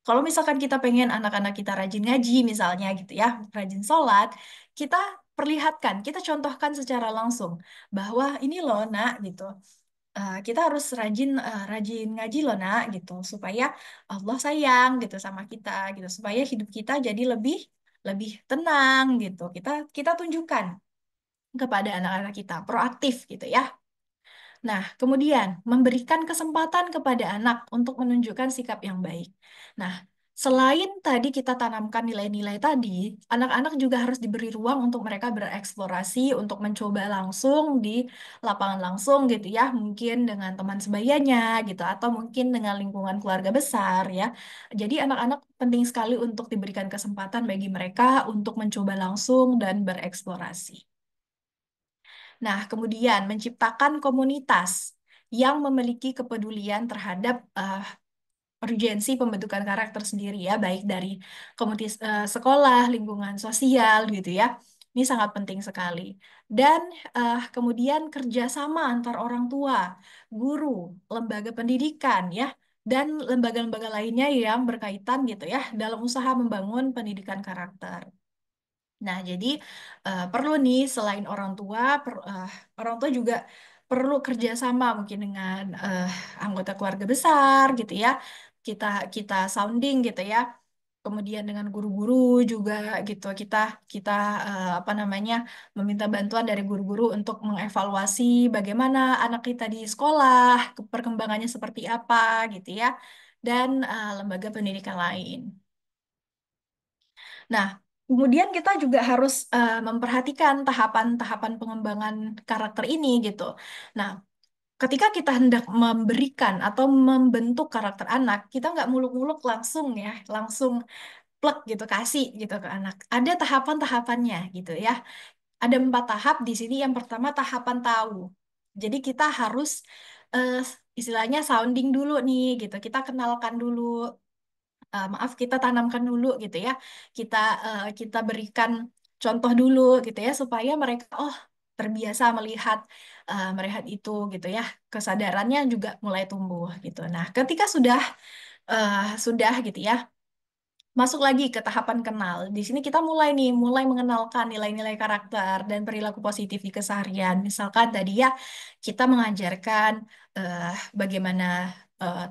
Kalau misalkan kita pengen anak-anak kita rajin ngaji misalnya gitu ya, rajin sholat, kita perlihatkan, kita contohkan secara langsung bahwa ini loh nak gitu. Kita harus rajin ngaji loh nak gitu supaya Allah sayang gitu sama kita gitu supaya hidup kita jadi lebih lebih tenang gitu. Kita tunjukkan kepada anak-anak kita proaktif gitu ya. Nah, kemudian memberikan kesempatan kepada anak untuk menunjukkan sikap yang baik. Nah, selain tadi kita tanamkan nilai-nilai tadi, anak-anak juga harus diberi ruang untuk mereka bereksplorasi, untuk mencoba langsung di lapangan langsung gitu ya, mungkin dengan teman sebayanya gitu, atau mungkin dengan lingkungan keluarga besar ya. Jadi anak-anak penting sekali untuk diberikan kesempatan bagi mereka untuk mencoba langsung dan bereksplorasi. Nah, kemudian menciptakan komunitas yang memiliki kepedulian terhadap urgensi pembentukan karakter sendiri ya, baik dari komunitas sekolah, lingkungan sosial gitu ya. Ini sangat penting sekali. Dan kemudian kerjasama antar orang tua, guru, lembaga pendidikan ya, dan lembaga-lembaga lainnya yang berkaitan gitu ya dalam usaha membangun pendidikan karakter. Nah, jadi perlu nih selain orang tua juga perlu kerjasama mungkin dengan anggota keluarga besar gitu ya. Kita kita sounding gitu ya. Kemudian dengan guru-guru juga gitu. Kita kita apa namanya meminta bantuan dari guru-guru untuk mengevaluasi bagaimana anak kita di sekolah, perkembangannya seperti apa gitu ya. Dan lembaga pendidikan lain. Nah, kemudian kita juga harus memperhatikan tahapan-tahapan pengembangan karakter ini gitu. Nah, ketika kita hendak memberikan atau membentuk karakter anak, kita nggak muluk-muluk langsung ya, langsung plek gitu, kasih gitu ke anak. Ada tahapan-tahapannya gitu ya. Ada 4 tahap di sini. Yang pertama tahapan tahu. Jadi kita harus eh, istilahnya sounding dulu nih gitu. Kita kenalkan dulu maaf kita tanamkan dulu gitu ya kita berikan contoh dulu gitu ya supaya mereka terbiasa melihat itu gitu ya kesadarannya juga mulai tumbuh gitu. Nah ketika sudah gitu ya masuk lagi ke tahapan kenal. Di sini kita mulai mengenalkan nilai-nilai karakter dan perilaku positif di keseharian. Misalkan tadi ya, kita mengajarkan eh, bagaimana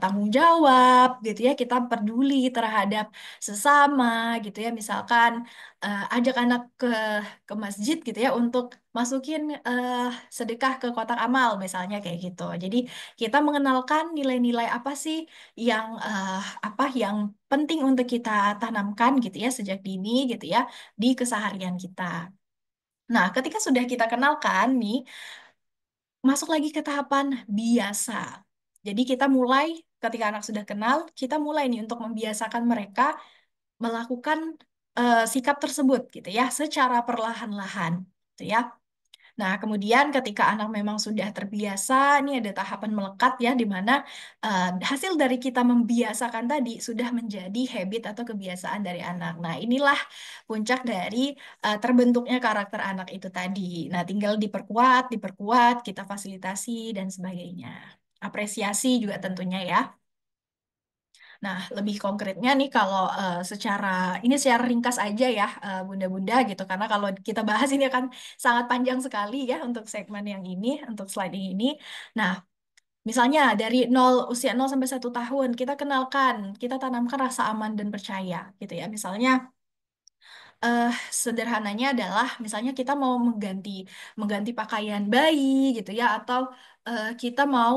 tanggung jawab, gitu ya. Kita peduli terhadap sesama, gitu ya. Misalkan ajak anak ke masjid, gitu ya, untuk masukin sedekah ke kotak amal, misalnya kayak gitu. Jadi kita mengenalkan nilai-nilai apa sih yang penting untuk kita tanamkan gitu ya sejak dini gitu ya di keseharian kita. Nah, ketika sudah kita kenalkan nih, masuk lagi ke tahapan biasa. Jadi kita mulai ketika anak sudah kenal, kita mulai nih untuk membiasakan mereka melakukan sikap tersebut gitu ya secara perlahan-lahan gitu ya. Nah, kemudian ketika anak memang sudah terbiasa, ini ada tahapan melekat ya, di mana hasil dari kita membiasakan tadi sudah menjadi habit atau kebiasaan dari anak. Nah, inilah puncak dari terbentuknya karakter anak itu tadi. Nah, tinggal diperkuat, diperkuat, kita fasilitasi dan sebagainya. Apresiasi juga tentunya ya. Nah, lebih konkretnya nih kalau ini secara ringkas aja ya, Bunda-bunda gitu. Karena kalau kita bahas ini akan sangat panjang sekali ya untuk segmen yang ini, untuk slide yang ini. Nah, misalnya dari usia 0 sampai 1 tahun, kita kenalkan, kita tanamkan rasa aman dan percaya gitu ya. Misalnya eh sederhananya adalah misalnya kita mau mengganti pakaian bayi gitu ya, atau kita mau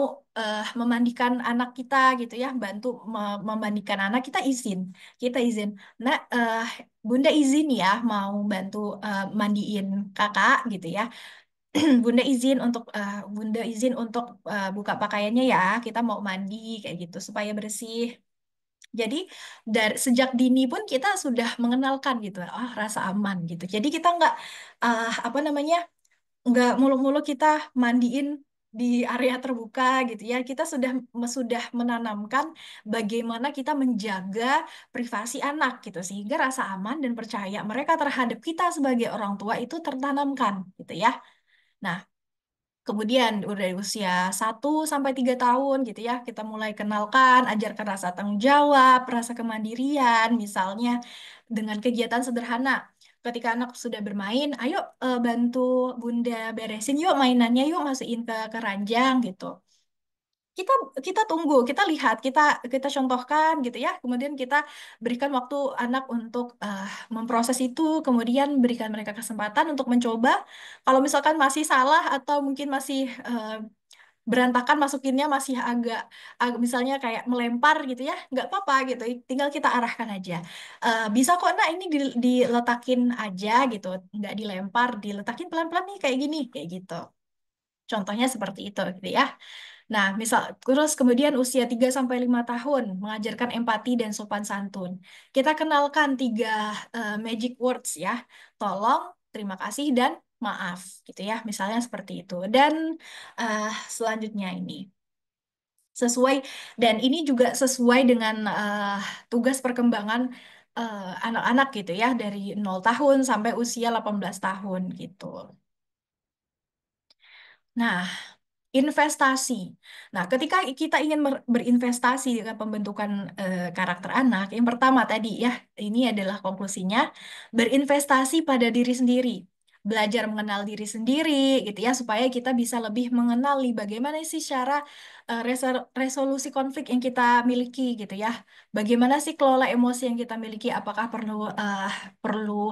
memandikan anak kita gitu ya, bantu memandikan anak, kita izin, nah bunda izin ya mau bantu mandiin kakak gitu ya. Bunda izin untuk buka pakaiannya ya, kita mau mandi kayak gitu supaya bersih. Jadi dari sejak dini pun kita sudah mengenalkan gitu, rasa aman gitu. Jadi kita nggak apa namanya, nggak mulu-mulu kita mandiin di area terbuka gitu ya. Kita sudah menanamkan bagaimana kita menjaga privasi anak gitu, sehingga rasa aman dan percaya mereka terhadap kita sebagai orang tua itu tertanamkan gitu ya. Nah, kemudian udah dari usia 1 sampai 3 tahun gitu ya, kita mulai kenalkan, ajarkan rasa tanggung jawab, rasa kemandirian, misalnya dengan kegiatan sederhana. Ketika anak sudah bermain, ayo bantu bunda beresin yuk mainannya, yuk masukin ke keranjang gitu. Kita kita tunggu, kita lihat, kita contohkan gitu ya. Kemudian kita berikan waktu anak untuk memproses itu, kemudian berikan mereka kesempatan untuk mencoba. Kalau misalkan masih salah atau mungkin masih berantakan masukinnya, masih misalnya kayak melempar gitu ya, nggak apa-apa gitu, tinggal kita arahkan aja. Bisa kok nak ini diletakin aja gitu, nggak dilempar, diletakin pelan-pelan nih kayak gitu. Contohnya seperti itu gitu ya. Nah, terus kemudian usia 3 sampai 5 tahun mengajarkan empati dan sopan santun. Kita kenalkan 3 magic words ya. Tolong, terima kasih, dan maaf gitu ya. Misalnya seperti itu. Dan selanjutnya ini sesuai dan ini juga sesuai dengan tugas perkembangan anak-anak gitu ya, dari 0 tahun sampai usia 18 tahun gitu. Nah, investasi. Nah, ketika kita ingin berinvestasi dengan pembentukan karakter anak, yang pertama tadi ya, ini adalah konklusinya, berinvestasi pada diri sendiri. Belajar mengenal diri sendiri gitu ya, supaya kita bisa lebih mengenali bagaimana sih cara resolusi konflik yang kita miliki gitu ya. Bagaimana sih kelola emosi yang kita miliki, apakah perlu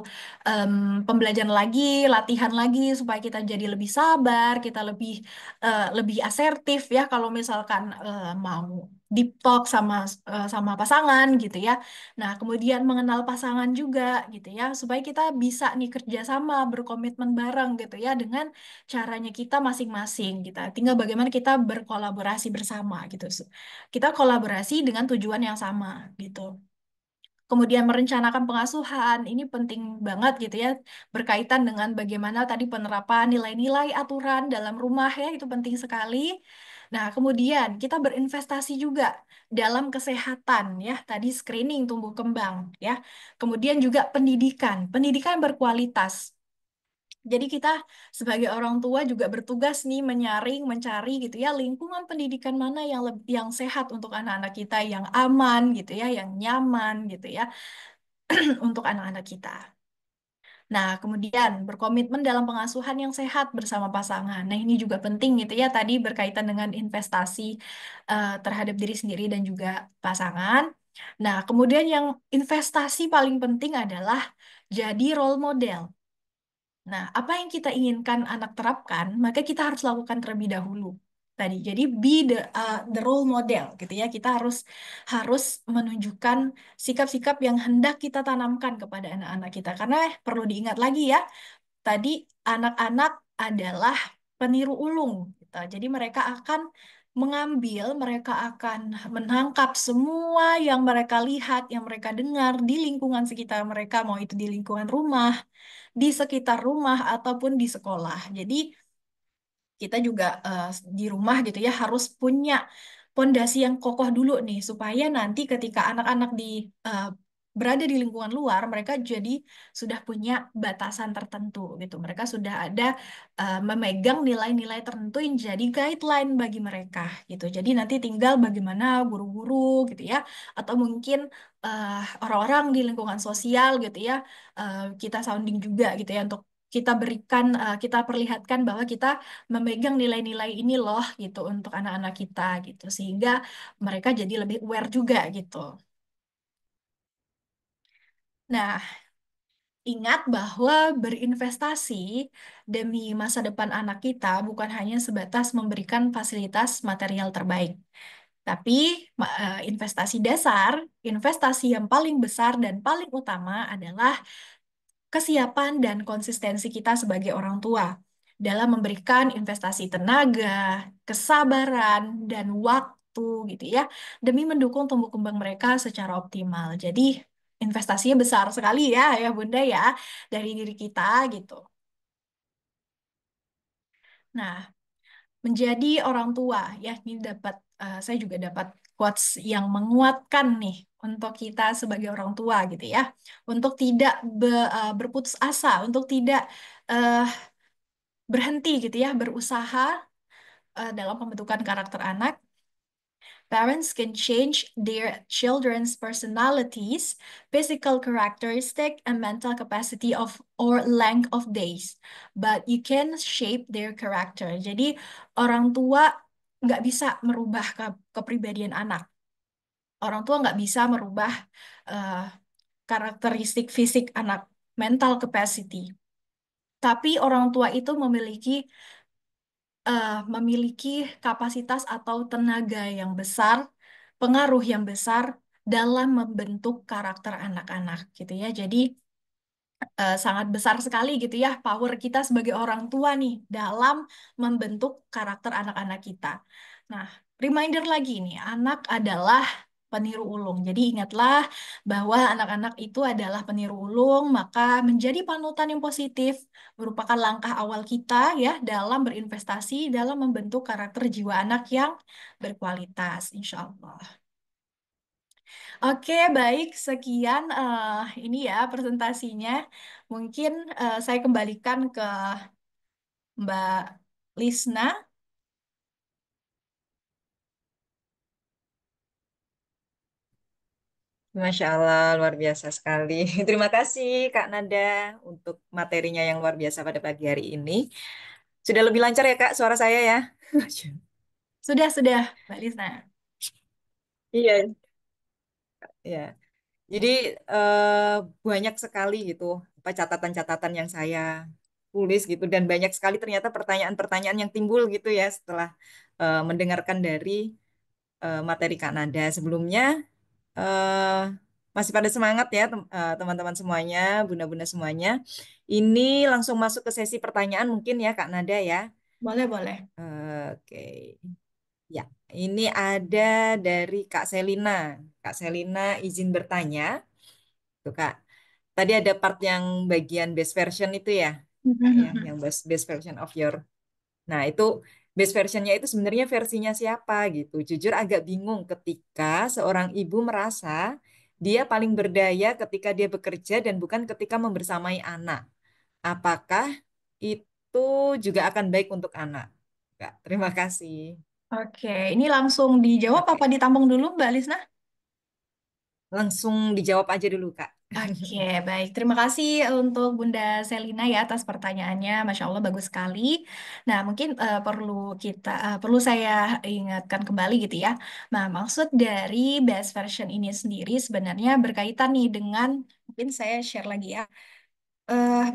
em, pembelajaran lagi, latihan lagi supaya kita jadi lebih sabar, kita lebih asertif ya kalau misalkan mau deep talk sama pasangan gitu ya. Nah, kemudian mengenal pasangan juga gitu ya, supaya kita bisa nih kerjasama, berkomitmen bareng gitu ya, dengan caranya kita masing-masing gitu. Tinggal bagaimana kita berkolaborasi bersama gitu. Kita kolaborasi dengan tujuan yang sama gitu. Kemudian merencanakan pengasuhan, ini penting banget gitu ya, berkaitan dengan bagaimana tadi penerapan nilai-nilai aturan dalam rumah ya, itu penting sekali. Nah, kemudian kita berinvestasi juga dalam kesehatan ya, tadi screening tumbuh kembang ya. Kemudian juga pendidikan berkualitas. Jadi kita sebagai orang tua juga bertugas nih menyaring, mencari gitu ya, lingkungan pendidikan mana yang sehat untuk anak-anak kita, yang aman gitu ya, yang nyaman gitu ya untuk anak-anak kita. Nah, kemudian berkomitmen dalam pengasuhan yang sehat bersama pasangan. Nah, ini juga penting gitu ya, tadi berkaitan dengan investasi terhadap diri sendiri dan juga pasangan. Nah, kemudian yang investasi paling penting adalah jadi role model. Nah, apa yang kita inginkan anak terapkan, maka kita harus lakukan terlebih dahulu. Tadi, jadi be the role model gitu ya. Kita harus harus menunjukkan sikap-sikap yang hendak kita tanamkan kepada anak-anak kita. Karena perlu diingat lagi ya, tadi anak-anak adalah peniru ulung. Gitu. Jadi mereka akan mengambil, mereka akan menangkap semua yang mereka lihat, yang mereka dengar di lingkungan sekitar mereka, mau itu di lingkungan rumah, di sekitar rumah, ataupun di sekolah. Jadi, kita juga di rumah gitu ya harus punya pondasi yang kokoh dulu nih supaya nanti ketika anak-anak eh, berada di lingkungan luar mereka jadi sudah punya batasan tertentu gitu. Mereka sudah ada memegang nilai-nilai tertentu yang jadi guideline bagi mereka gitu. Jadi nanti tinggal bagaimana guru-guru gitu ya atau mungkin eh, orang-orang di lingkungan sosial gitu ya kita sounding juga gitu ya untuk kita berikan, kita perlihatkan bahwa kita memegang nilai-nilai ini loh gitu untuk anak-anak kita gitu sehingga mereka jadi lebih aware juga gitu. Nah, ingat bahwa berinvestasi demi masa depan anak kita bukan hanya sebatas memberikan fasilitas material terbaik, tapi investasi dasar, investasi yang paling besar dan paling utama adalah kesiapan dan konsistensi kita sebagai orang tua dalam memberikan investasi tenaga, kesabaran, dan waktu gitu ya, demi mendukung tumbuh kembang mereka secara optimal. Jadi investasinya besar sekali ya, ya Bunda ya, dari diri kita gitu. Nah, menjadi orang tua ya, ini dapat saya juga dapat quotes yang menguatkan nih untuk kita sebagai orang tua gitu ya, untuk tidak berputus asa, untuk tidak eh, berhenti gitu ya, berusaha dalam pembentukan karakter anak. Parents can change their children's personalities, physical characteristic, and mental capacity of or length of days, but you can shape their character. Jadi orang tua nggak bisa merubah kepribadian anak. Orang tua nggak bisa merubah eh, karakteristik fisik anak, mental capacity. Tapi orang tua itu memiliki kapasitas atau tenaga yang besar, pengaruh yang besar dalam membentuk karakter anak-anak gitu ya. Jadi sangat besar sekali gitu ya power kita sebagai orang tua nih dalam membentuk karakter anak-anak kita. Nah, reminder lagi nih, anak adalah peniru ulung. Jadi ingatlah bahwa anak-anak itu adalah peniru ulung, maka menjadi panutan yang positif merupakan langkah awal kita ya dalam berinvestasi dalam membentuk karakter jiwa anak yang berkualitas, insya Allah. Oke, baik. Sekian ini ya presentasinya. Mungkin saya kembalikan ke Mbak Lisna. Masya Allah, luar biasa sekali. Terima kasih Kak Nada untuk materinya yang luar biasa pada pagi hari ini. Sudah lebih lancar ya Kak suara saya ya? Sudah, Mbak Lisna. Iya, ya. Jadi banyak sekali gitu apa catatan-catatan yang saya tulis gitu dan banyak sekali ternyata pertanyaan-pertanyaan yang timbul gitu ya setelah mendengarkan dari materi Kak Nada. Sebelumnya eh, masih pada semangat ya teman-teman semuanya, bunda-bunda semuanya. Ini langsung masuk ke sesi pertanyaan mungkin ya Kak Nada ya. Boleh. Oke. Ya, ini ada dari Kak Selina. Kak Selina izin bertanya. Tuh Kak, tadi ada part yang bagian best version itu ya, Kak ya, yang best version of your. Nah, itu best versionnya itu sebenarnya versinya siapa gitu. Jujur agak bingung ketika seorang ibu merasa dia paling berdaya ketika dia bekerja dan bukan ketika membersamai anak. Apakah itu juga akan baik untuk anak? Kak, terima kasih. Oke, ini langsung dijawab apa Oke, ditampung dulu, Mbak Lisna? langsung dijawab aja dulu, Kak. Oke, baik. Terima kasih untuk Bunda Selina ya atas pertanyaannya. Masya Allah bagus sekali. Nah, mungkin perlu saya ingatkan kembali gitu ya. Nah, maksud dari best version ini sendiri sebenarnya berkaitan nih dengan mungkin saya share lagi ya.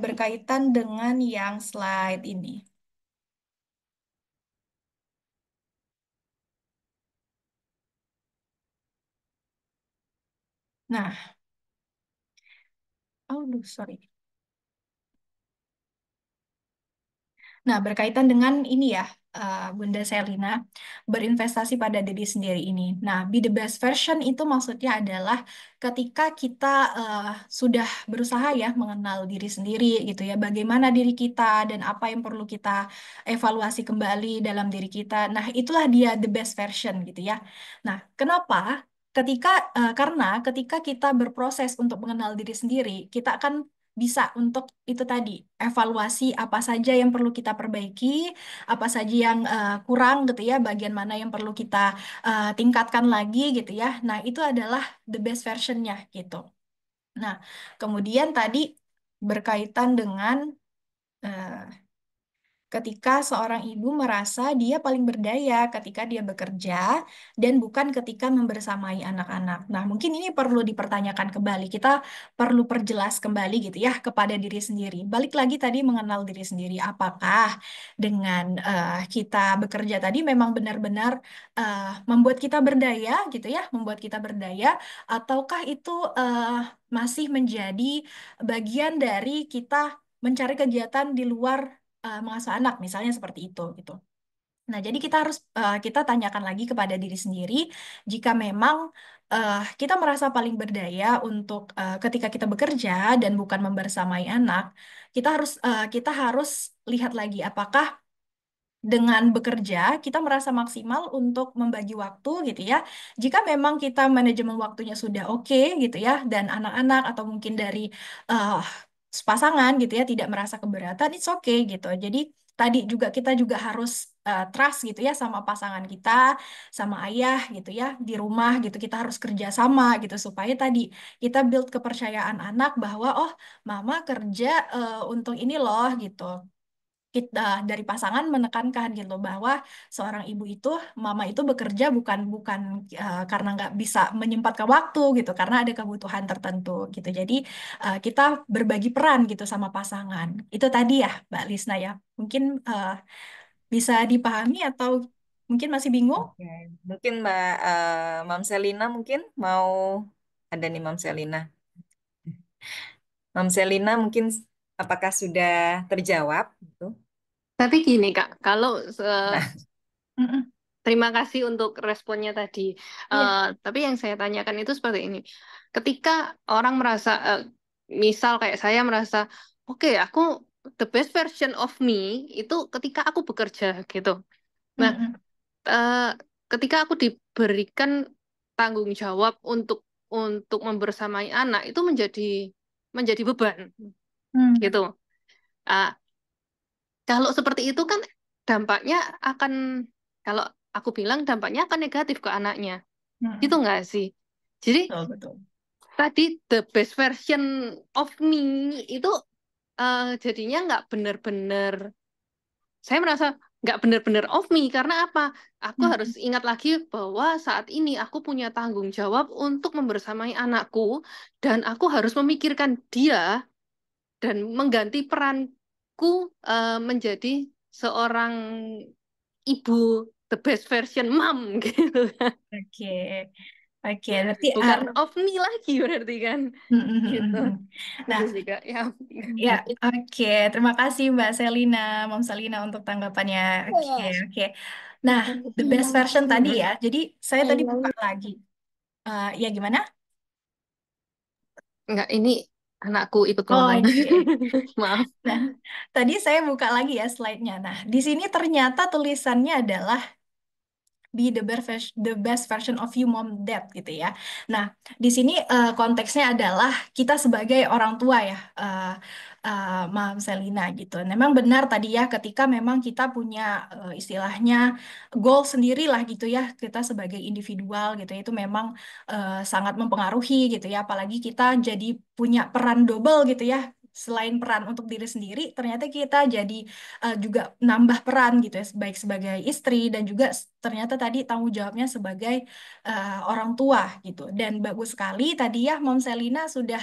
Berkaitan dengan yang slide ini. Nah, sorry. Nah, berkaitan dengan ini ya. Bunda Selina, berinvestasi pada diri sendiri ini. Nah, be the best version itu maksudnya adalah ketika kita sudah berusaha ya mengenal diri sendiri gitu ya, bagaimana diri kita dan apa yang perlu kita evaluasi kembali dalam diri kita. Nah, itulah dia the best version gitu ya. Nah, kenapa? Ketika karena ketika kita berproses untuk mengenal diri sendiri, kita akan bisa untuk itu tadi evaluasi apa saja yang perlu kita perbaiki, apa saja yang kurang gitu ya, bagian mana yang perlu kita tingkatkan lagi gitu ya. Nah, itu adalah the best versionnya gitu. Nah, kemudian tadi berkaitan dengan eh, ketika seorang ibu merasa dia paling berdaya ketika dia bekerja dan bukan ketika membersamai anak-anak. Nah, mungkin ini perlu dipertanyakan kembali. Kita perlu perjelas kembali gitu ya kepada diri sendiri. Balik lagi tadi mengenal diri sendiri. Apakah dengan kita bekerja tadi memang benar-benar membuat kita berdaya gitu ya, membuat kita berdaya, ataukah itu masih menjadi bagian dari kita mencari kegiatan di luar mengasuh anak, misalnya seperti itu gitu. Nah, jadi kita harus kita tanyakan lagi kepada diri sendiri jika memang kita merasa paling berdaya untuk ketika kita bekerja dan bukan membersamai anak, kita harus lihat lagi apakah dengan bekerja kita merasa maksimal untuk membagi waktu gitu ya. Jika memang kita manajemen waktunya sudah oke gitu ya dan anak-anak atau mungkin dari eh, pasangan gitu ya tidak merasa keberatan, it's okay gitu. Jadi tadi juga kita juga harus trust gitu ya sama pasangan kita, sama ayah gitu ya di rumah gitu kita harus kerja sama gitu supaya tadi kita build kepercayaan anak bahwa oh mama kerja untuk ini loh gitu kita dari pasangan menekankan gitu bahwa seorang ibu itu mama itu bekerja bukan bukan karena nggak bisa menyempatkan waktu gitu karena ada kebutuhan tertentu gitu jadi kita berbagi peran gitu sama pasangan itu tadi ya Mbak Lisna ya mungkin bisa dipahami atau mungkin masih bingung. Oke, mungkin Mbak Mam Selina mungkin mau ada nih Mam Selina. Mam Selina mungkin apakah sudah terjawab gitu? Tapi gini Kak, kalau Nah, Mm-mm. terima kasih untuk responnya tadi. Iya. Tapi yang saya tanyakan itu seperti ini. Ketika orang merasa, misal kayak saya merasa, oke, aku the best version of me itu ketika aku bekerja gitu. Nah, Mm-mm. eh, ketika aku diberikan tanggung jawab untuk membersamai anak itu menjadi beban Mm. gitu. Ah, kalau seperti itu kan dampaknya akan, kalau aku bilang dampaknya akan negatif ke anaknya. Gitu Mm-mm. nggak sih? Jadi Betul betul. tadi the best version of me itu jadinya nggak benar-benar, saya merasa nggak benar-benar of me karena apa? Aku harus Mm-mm. ingat lagi bahwa saat ini aku punya tanggung jawab untuk membersamai anakku dan aku harus memikirkan dia dan mengganti peranku menjadi seorang ibu the best version mom gitu. Oke oke berarti Bukan of me lagi berarti kan. mm, mm, mm, Gitu. mm. Itu Nah, sih Kak. Ya. ya, oke. Terima kasih Mbak Selina, Mom Selina untuk tanggapannya. Oke, oke. Nah, the best version tadi ya. Jadi saya tadi buka lagi. Ya gimana? Enggak, ini anakku ikut Oh, ngomong. oke. Maaf. Nah, tadi saya buka lagi ya slide-nya. Nah, di sini ternyata tulisannya adalah be the best version of you mom dad gitu ya. Nah, di sini konteksnya adalah kita sebagai orang tua ya, Mam Selina gitu. Memang benar tadi ya ketika memang kita punya istilahnya goal sendiri lah gitu ya, kita sebagai individual gitu ya, itu memang sangat mempengaruhi gitu ya, apalagi kita jadi punya peran double gitu ya. Selain peran untuk diri sendiri, ternyata kita jadi juga nambah peran gitu ya, baik sebagai istri dan juga ternyata tadi tanggung jawabnya sebagai orang tua gitu. Dan bagus sekali tadi ya Mom Selina sudah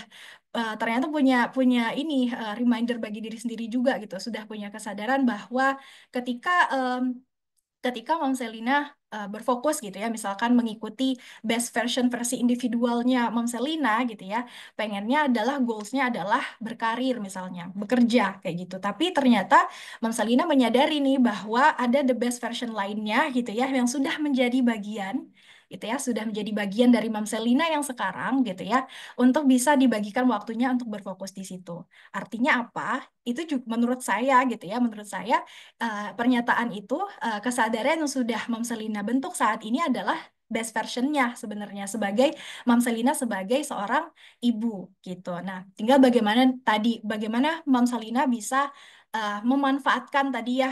ternyata punya punya ini reminder bagi diri sendiri juga gitu, sudah punya kesadaran bahwa ketika ketika Mom Selina berfokus gitu ya, misalkan mengikuti best version versi individualnya Mom Selina gitu ya, pengennya adalah goalsnya adalah berkarir misalnya, bekerja kayak gitu. Tapi ternyata Mom Selina menyadari nih bahwa ada the best version lainnya gitu ya, yang sudah menjadi bagian gitu ya, sudah menjadi bagian dari Mom Selina yang sekarang gitu ya, untuk bisa dibagikan waktunya untuk berfokus di situ. Artinya apa? Itu juga menurut saya gitu ya, menurut saya pernyataan itu, kesadaran yang sudah Mam Selina bentuk saat ini adalah best versionnya sebenarnya sebagai Mam Selina sebagai seorang ibu gitu. Nah, tinggal bagaimana Mam Selina bisa memanfaatkan tadi ya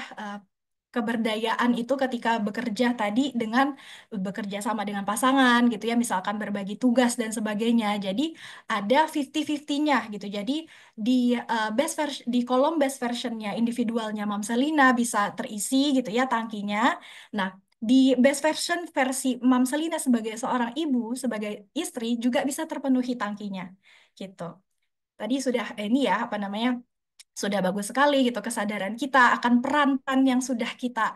keberdayaan itu ketika bekerja tadi dengan bekerja sama dengan pasangan gitu ya, misalkan berbagi tugas dan sebagainya. Jadi ada 50-50-nya gitu. Jadi di di kolom best versionnya individualnya Mam Selina bisa terisi gitu ya tangkinya. Nah, di best version versi Mam Selina sebagai seorang ibu, sebagai istri juga bisa terpenuhi tangkinya gitu. Tadi sudah ini ya apa namanya? Sudah bagus sekali gitu kesadaran kita akan peran-peran yang sudah kita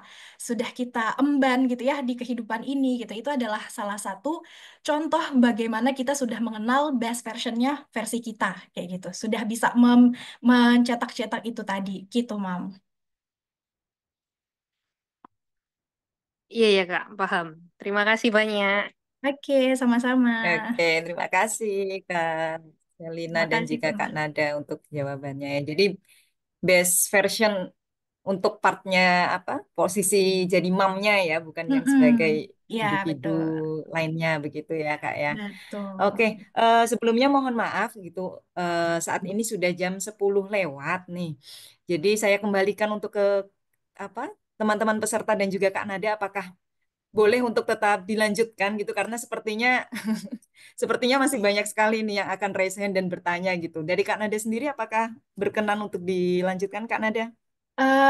emban gitu ya di kehidupan ini gitu. Itu adalah salah satu contoh bagaimana kita sudah mengenal best versionnya versi kita kayak gitu. Sudah bisa mencetak-cetak itu tadi gitu, Mam. Iya ya Kak, paham. Terima kasih banyak. Oke, sama-sama. Oke, terima kasih Kak Selina Terima dan kasih, juga Kak Mbak. Nada untuk jawabannya. Jadi best version untuk partnya apa? Posisi jadi mamnya ya, bukan yang sebagai Mm-mm. Ya, individu betul. lainnya begitu ya Kak ya. Betul. Oke, sebelumnya mohon maaf gitu. Saat ini sudah jam 10 lewat nih. Jadi saya kembalikan untuk ke apa? Teman-teman peserta dan juga Kak Nada, apakah boleh untuk tetap dilanjutkan gitu karena sepertinya sepertinya masih banyak sekali nih yang akan raise hand dan bertanya gitu. Dari Kak Nada sendiri apakah berkenan untuk dilanjutkan Kak Nada?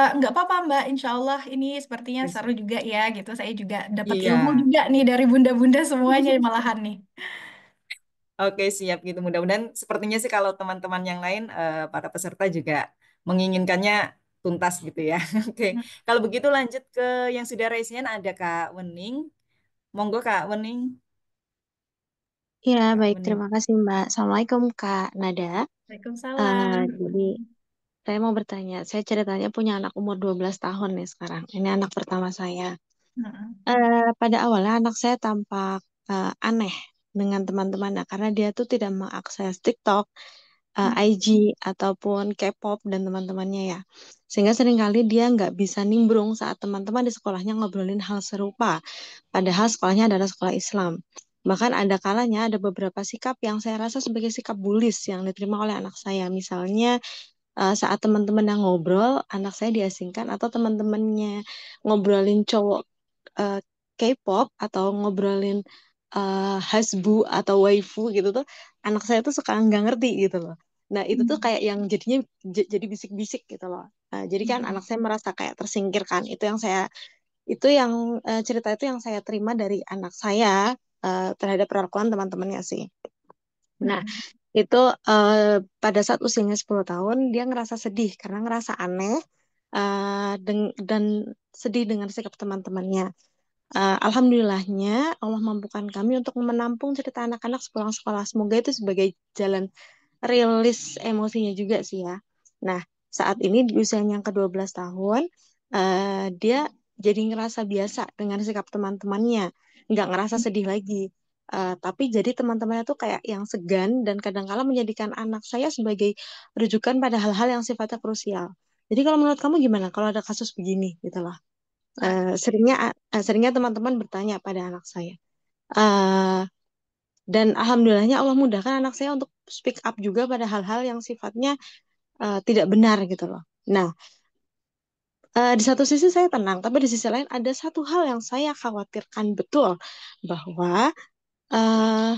Nggak apa-apa Mbak, Insya Allah ini sepertinya seru juga ya gitu. Saya juga dapat ilmu Iya. juga nih dari bunda-bunda semuanya malahan nih. Oke, siap gitu. Mudah-mudahan sepertinya sih kalau teman-teman yang lain, para peserta juga menginginkannya tuntas gitu ya. Oke, kalau begitu lanjut ke yang sudah raise hand, ada Kak Wening. Monggo Kak Wening. Ya, Kak baik. Wening. Terima kasih, Mbak. Assalamualaikum, Kak Nada. Waalaikumsalam. Jadi, saya mau bertanya. Saya ceritanya punya anak umur 12 tahun nih sekarang. Ini anak pertama saya. Heeh. Pada awalnya anak saya tampak aneh dengan teman-temannya karena dia tuh tidak mengakses TikTok, IG, ataupun K-pop dan teman-temannya ya. Sehingga seringkali dia nggak bisa nimbrung saat teman-teman di sekolahnya ngobrolin hal serupa. Padahal sekolahnya adalah sekolah Islam. Bahkan ada kalanya ada beberapa sikap yang saya rasa sebagai sikap bullies yang diterima oleh anak saya. Misalnya saat teman-teman yang ngobrol, anak saya diasingkan atau teman-temannya ngobrolin cowok eh, K-pop atau ngobrolin hasbu atau waifu gitu tuh, anak saya tuh suka nggak ngerti gitu loh. Nah, itu tuh kayak yang jadinya jadi bisik-bisik gitu loh. Jadi kan anak saya merasa kayak tersingkirkan. Itu yang cerita itu yang saya terima dari anak saya terhadap perlakuan teman-temannya sih. Nah, itu pada saat usianya 10 tahun dia ngerasa sedih karena ngerasa aneh dan sedih dengan sikap teman-temannya. Alhamdulillahnya Allah mampukan kami untuk menampung cerita anak-anak sepulang sekolah. Semoga itu sebagai jalan rilis emosinya juga sih ya. Nah, saat ini di usianya yang ke-12 tahun, dia jadi ngerasa biasa dengan sikap teman-temannya, nggak ngerasa sedih lagi. Tapi jadi teman-temannya tuh kayak yang segan dan kadang-kala menjadikan anak saya sebagai rujukan pada hal-hal yang sifatnya krusial. Jadi kalau menurut kamu gimana kalau ada kasus begini gitu loh? Seringnya teman-teman bertanya pada anak saya. Eh, dan alhamdulillahnya Allah mudahkan anak saya untuk speak up juga pada hal-hal yang sifatnya tidak benar gitu loh. Nah, di satu sisi saya tenang, tapi di sisi lain ada satu hal yang saya khawatirkan betul bahwa eh,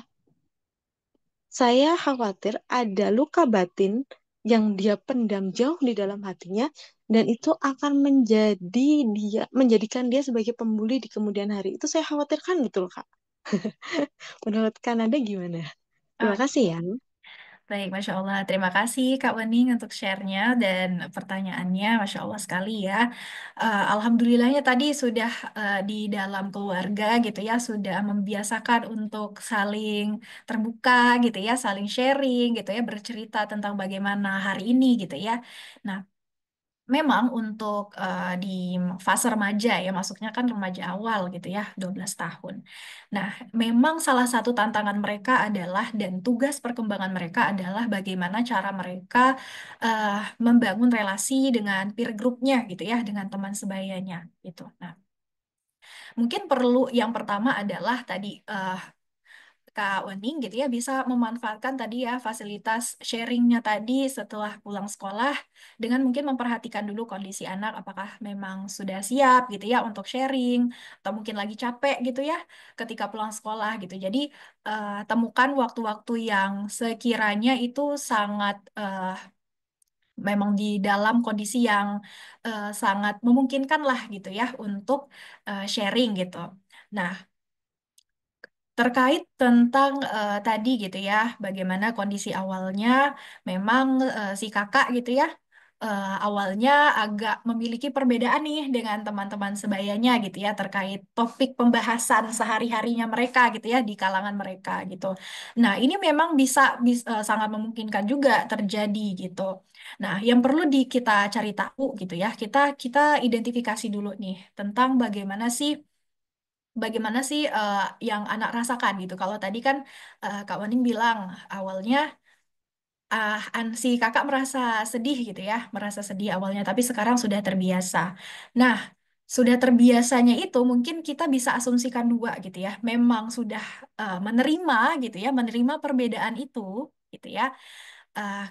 saya khawatir ada luka batin yang dia pendam jauh di dalam hatinya dan itu akan menjadikan dia sebagai pembuli di kemudian hari. Itu saya khawatirkan betul, Kak. Menurut Kanada gimana? Terima Oke. kasih ya. Baik, Masya Allah. Terima kasih Kak Wening untuk share-nya dan pertanyaannya. Masya Allah sekali ya. Alhamdulillahnya tadi sudah di dalam keluarga gitu ya, sudah membiasakan untuk saling terbuka gitu ya, saling sharing gitu ya, bercerita tentang bagaimana hari ini gitu ya. Nah, memang untuk di fase remaja ya, masuknya kan remaja awal gitu ya, 12 tahun. Nah, memang salah satu tantangan mereka adalah dan tugas perkembangan mereka adalah bagaimana cara mereka eh, membangun relasi dengan peer groupnya gitu ya, dengan teman sebayanya gitu. Nah, mungkin perlu yang pertama adalah tadi Kak Wening gitu ya bisa memanfaatkan tadi ya fasilitas sharingnya tadi setelah pulang sekolah dengan mungkin memperhatikan dulu kondisi anak apakah memang sudah siap gitu ya untuk sharing atau mungkin lagi capek gitu ya ketika pulang sekolah gitu. Jadi temukan waktu-waktu yang sekiranya itu sangat memang di dalam kondisi yang sangat memungkinkan lah gitu ya untuk sharing gitu. Nah, terkait tentang tadi gitu ya, bagaimana kondisi awalnya, memang si kakak gitu ya, awalnya agak memiliki perbedaan nih dengan teman-teman sebayanya gitu ya, terkait topik pembahasan sehari-harinya mereka gitu ya, di kalangan mereka gitu. Nah, ini memang bisa sangat memungkinkan juga terjadi gitu. Nah, yang perlu kita cari tahu gitu ya, kita identifikasi dulu nih tentang bagaimana sih yang anak rasakan gitu. Kalau tadi kan Kak Waning bilang awalnya si kakak merasa sedih gitu ya, merasa sedih awalnya, tapi sekarang sudah terbiasa. Nah, sudah terbiasanya itu mungkin kita bisa asumsikan dua gitu ya, memang sudah menerima gitu ya, menerima perbedaan itu gitu ya.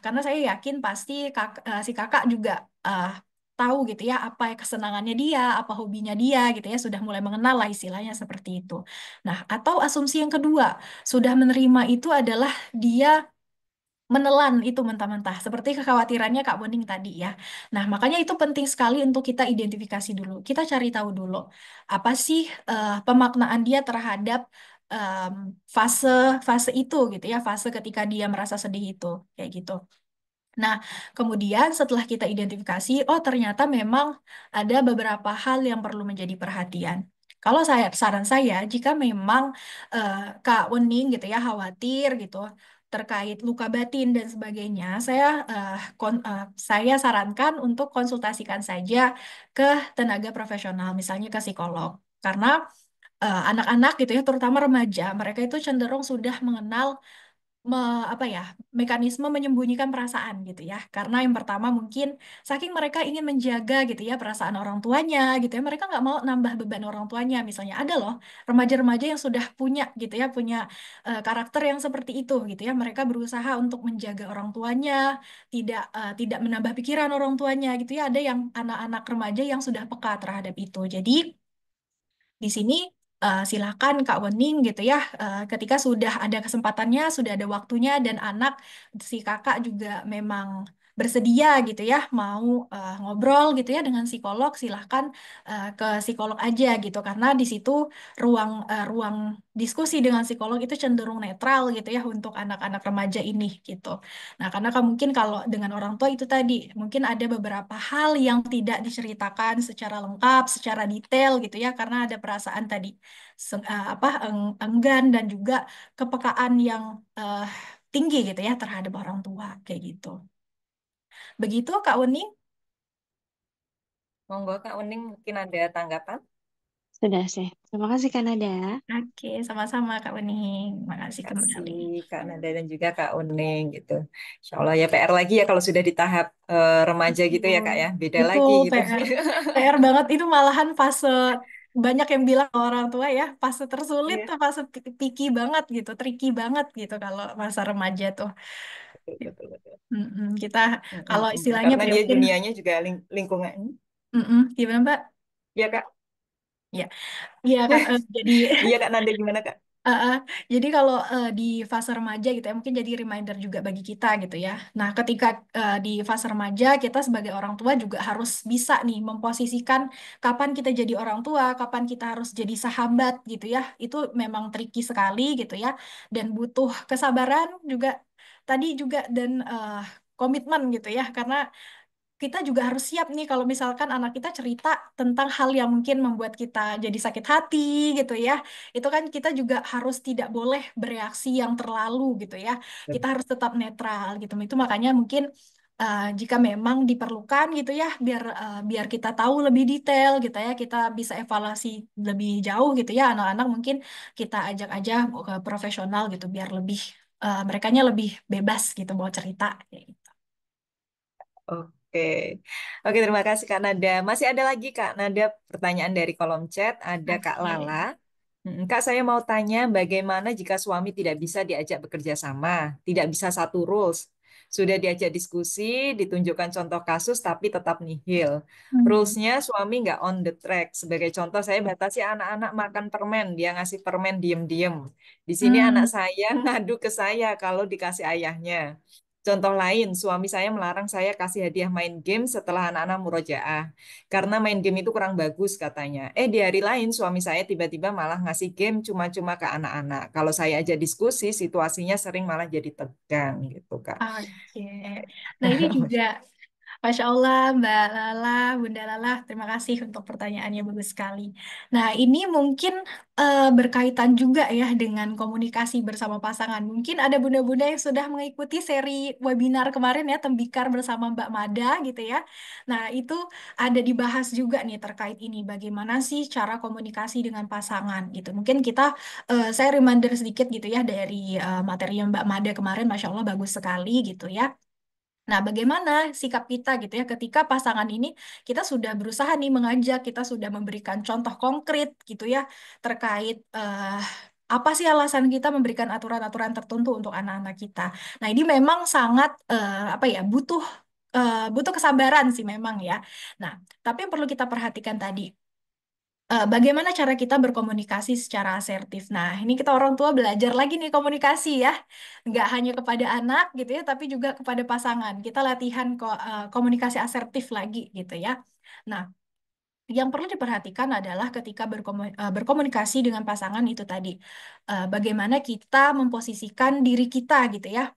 Karena saya yakin pasti si kakak juga uh, tahu gitu ya apa kesenangannya dia, apa hobinya dia gitu ya, sudah mulai mengenal lah istilahnya seperti itu. Nah, atau asumsi yang kedua, sudah menerima itu adalah dia menelan itu mentah-mentah, seperti kekhawatirannya Kak Boning tadi ya. Nah, makanya itu penting sekali untuk kita identifikasi dulu. Kita cari tahu dulu, apa sih pemaknaan dia terhadap em, fase fase itu gitu ya, fase ketika dia merasa sedih itu, kayak gitu. Nah, kemudian setelah kita identifikasi, oh ternyata memang ada beberapa hal yang perlu menjadi perhatian. Kalau saran saya, jika memang eh, Kak Wening gitu ya khawatir gitu terkait luka batin dan sebagainya, saya sarankan untuk konsultasikan saja ke tenaga profesional, misalnya ke psikolog. Karena anak-anak gitu ya, terutama remaja, mereka itu cenderung sudah mengenal apa ya mekanisme menyembunyikan perasaan gitu ya karena yang pertama mungkin saking mereka ingin menjaga gitu ya perasaan orang tuanya gitu ya mereka nggak mau nambah beban orang tuanya misalnya ada loh remaja-remaja yang sudah punya gitu ya punya karakter yang seperti itu gitu ya mereka berusaha untuk menjaga orang tuanya tidak menambah pikiran orang tuanya gitu ya ada yang anak-anak remaja yang sudah peka terhadap itu jadi di sini silakan Kak Wening gitu ya, ketika sudah ada kesempatannya, sudah ada waktunya dan anak si kakak juga memang bersedia gitu ya, mau ngobrol gitu ya dengan psikolog, silahkan ke psikolog aja gitu karena di situ ruang diskusi dengan psikolog itu cenderung netral gitu ya untuk anak-anak remaja ini gitu. Nah, karena kan mungkin kalau dengan orang tua itu tadi, mungkin ada beberapa hal yang tidak diceritakan secara lengkap, secara detail gitu ya, karena ada perasaan tadi enggan dan juga kepekaan yang eh, tinggi gitu ya terhadap orang tua kayak gitu. Begitu Kak Uni? Monggo Kak Uning mungkin ada tanggapan? Sudah sih. Terima kasih Kanada. Oke, sama-sama Kak Uni. Makasih kembali. Kasih Kak Nada dan juga Kak Uning gitu. Insya Allah ya PR lagi ya kalau sudah di tahap remaja gitu ya Betul, Kak ya. Beda lagi betul gitu. PR banget itu malahan fase banyak yang bilang orang tua ya fase tersulit Iya, tuh fase picky banget gitu, tricky banget gitu kalau masa remaja tuh. betul, betul, betul. Kita Mm, mm, kalau mm. istilahnya Karena tuh ya dia mungkin dunianya juga lingkungan. gimana Mbak? Iya Kak. Ya, iya Kak. Jadi Iya Kak Nanda gimana Kak? eh, eh, jadi kalau di fase remaja gitu ya mungkin jadi reminder juga bagi kita gitu ya. Nah, ketika di fase remaja kita sebagai orang tua juga harus bisa nih memposisikan kapan kita jadi orang tua, kapan kita harus jadi sahabat gitu ya. Itu memang tricky sekali gitu ya dan butuh kesabaran juga tadi juga dan komitmen gitu ya, karena kita juga harus siap nih kalau misalkan anak kita cerita tentang hal yang mungkin membuat kita jadi sakit hati gitu ya. Itu kan kita juga harus tidak boleh bereaksi yang terlalu gitu ya. Kita harus tetap netral gitu. Itu makanya mungkin jika memang diperlukan gitu ya, biar kita tahu lebih detail gitu ya, kita bisa evaluasi lebih jauh gitu ya. Anak-anak mungkin kita ajak aja ke profesional gitu biar lebih merekanya lebih bebas gitu mau cerita kayak gitu. Oke, oke terima kasih Kak Nada. Masih ada lagi Kak Nada pertanyaan dari kolom chat. Ada Kak Lala. Oke. Kak, saya mau tanya bagaimana jika suami tidak bisa diajak bekerja sama, tidak bisa satu rules. Sudah diajak diskusi, ditunjukkan contoh kasus, tapi tetap nihil. Hmm. Rulesnya suami nggak on the track. Sebagai contoh, saya batasi anak-anak makan permen. Dia ngasih permen diem-diem. Di sini anak Hmm. saya ngadu ke saya kalau dikasih ayahnya. Contoh lain, suami saya melarang saya kasih hadiah main game setelah anak-anak murojaah. Karena main game itu kurang bagus katanya. Di hari lain suami saya tiba-tiba malah ngasih game cuma-cuma ke anak-anak. Kalau saya aja diskusi, situasinya sering malah jadi tegang gitu, Kak. Oke. Nah, ini juga Masya Allah, Mbak Lala, Bunda Lala, terima kasih untuk pertanyaannya bagus sekali. Nah, ini mungkin berkaitan juga ya dengan komunikasi bersama pasangan. Mungkin ada bunda-bunda yang sudah mengikuti seri webinar kemarin ya, Tembikar bersama Mbak Mada gitu ya. Nah, itu ada dibahas juga nih terkait ini, bagaimana sih cara komunikasi dengan pasangan gitu. Mungkin saya reminder sedikit gitu ya dari materi yang Mbak Mada kemarin, Masya Allah bagus sekali gitu ya. Nah, bagaimana sikap kita gitu ya ketika pasangan ini kita sudah berusaha nih mengajak, kita sudah memberikan contoh konkret gitu ya terkait apa sih alasan kita memberikan aturan-aturan tertentu untuk anak-anak kita. Nah, ini memang sangat apa ya butuh kesabaran sih memang ya. Nah, tapi yang perlu kita perhatikan tadi bagaimana cara kita berkomunikasi secara asertif. Nah, ini kita orang tua belajar lagi nih komunikasi ya. Nggak hanya kepada anak gitu ya, tapi juga kepada pasangan. Kita latihan komunikasi asertif lagi gitu ya. Nah, yang perlu diperhatikan adalah ketika berkomunikasi dengan pasangan itu tadi, bagaimana kita memposisikan diri kita gitu ya,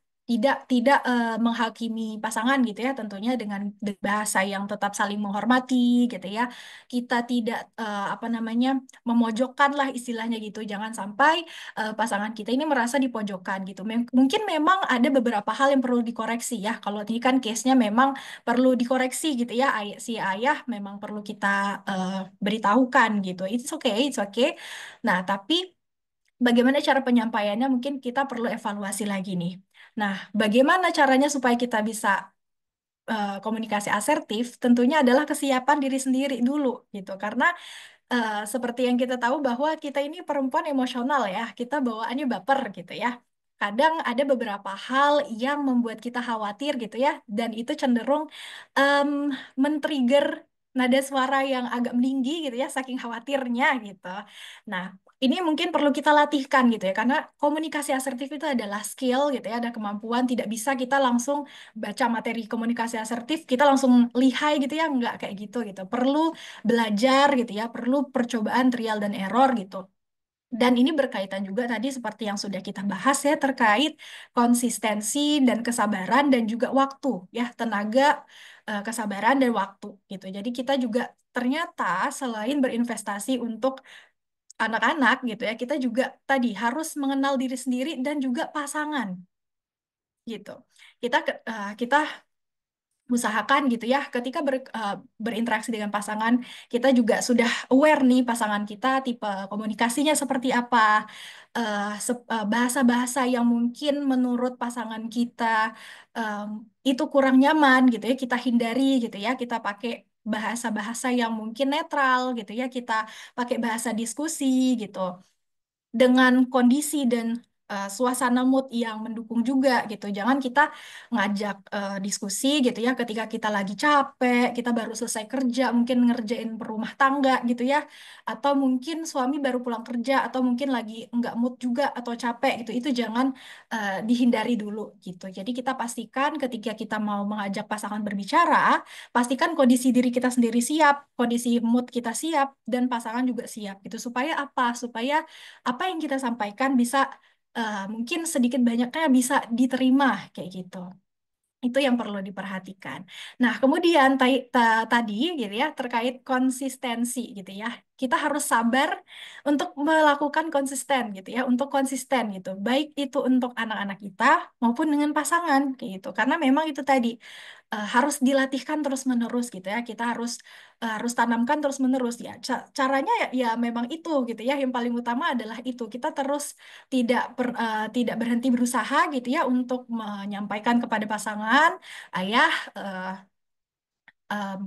tidak menghakimi pasangan gitu ya, tentunya dengan bahasa yang tetap saling menghormati gitu ya. Kita tidak apa namanya memojokkan lah istilahnya gitu, jangan sampai pasangan kita ini merasa dipojokkan gitu. Mungkin memang ada beberapa hal yang perlu dikoreksi ya. Kalau ini kan case-nya memang perlu dikoreksi gitu ya si ayah memang perlu kita eh, beritahukan gitu it's okay nah tapi bagaimana cara penyampaiannya mungkin kita perlu evaluasi lagi nih nah bagaimana caranya supaya kita bisa komunikasi asertif tentunya adalah kesiapan diri sendiri dulu gitu karena seperti yang kita tahu bahwa kita ini perempuan emosional ya, kita bawaannya baper gitu ya. Kadang ada beberapa hal yang membuat kita khawatir gitu ya, dan itu cenderung em, men-trigger nada suara yang agak meninggi gitu ya, saking khawatirnya gitu. Nah, ini mungkin perlu kita latihkan gitu ya, karena komunikasi asertif itu adalah skill gitu ya, ada kemampuan, tidak bisa kita langsung baca materi komunikasi asertif, kita langsung lihai gitu ya, nggak kayak gitu. Perlu belajar gitu ya, perlu percobaan trial dan error gitu. Dan ini berkaitan juga tadi seperti yang sudah kita bahas ya terkait konsistensi dan kesabaran dan juga waktu ya, tenaga, kesabaran dan waktu gitu. Jadi kita juga ternyata selain berinvestasi untuk anak-anak gitu ya, kita juga tadi harus mengenal diri sendiri dan juga pasangan gitu. Kita usahakan gitu ya ketika berinteraksi dengan pasangan kita juga sudah aware nih pasangan kita tipe komunikasinya seperti apa bahasa-bahasa yang mungkin menurut pasangan kita em, itu kurang nyaman gitu ya kita hindari gitu ya kita pakai bahasa-bahasa yang mungkin netral gitu ya kita pakai bahasa diskusi gitu dengan kondisi dan suasana mood yang mendukung juga gitu. Jangan kita ngajak diskusi gitu ya ketika kita lagi capek, kita baru selesai kerja, mungkin ngerjain perumah tangga gitu ya. Atau mungkin suami baru pulang kerja atau mungkin lagi nggak mood juga atau capek gitu. Itu jangan dihindari dulu gitu. Jadi kita pastikan ketika kita mau mengajak pasangan berbicara, pastikan kondisi diri kita sendiri siap, kondisi mood kita siap dan pasangan juga siap gitu. Supaya apa? Supaya apa yang kita sampaikan bisa mungkin sedikit banyaknya bisa diterima kayak gitu. Itu yang perlu diperhatikan. Nah, kemudian tadi gitu ya terkait konsistensi gitu ya. Kita harus sabar untuk melakukan konsisten gitu ya, untuk konsisten gitu. Baik itu untuk anak-anak kita maupun dengan pasangan kayak gitu. Karena memang itu tadi harus dilatihkan terus-menerus gitu ya. Kita harus tanamkan terus-menerus ya. Caranya ya memang itu gitu ya. Yang paling utama adalah itu. Kita terus tidak berhenti berusaha gitu ya untuk menyampaikan kepada pasangan, ayah,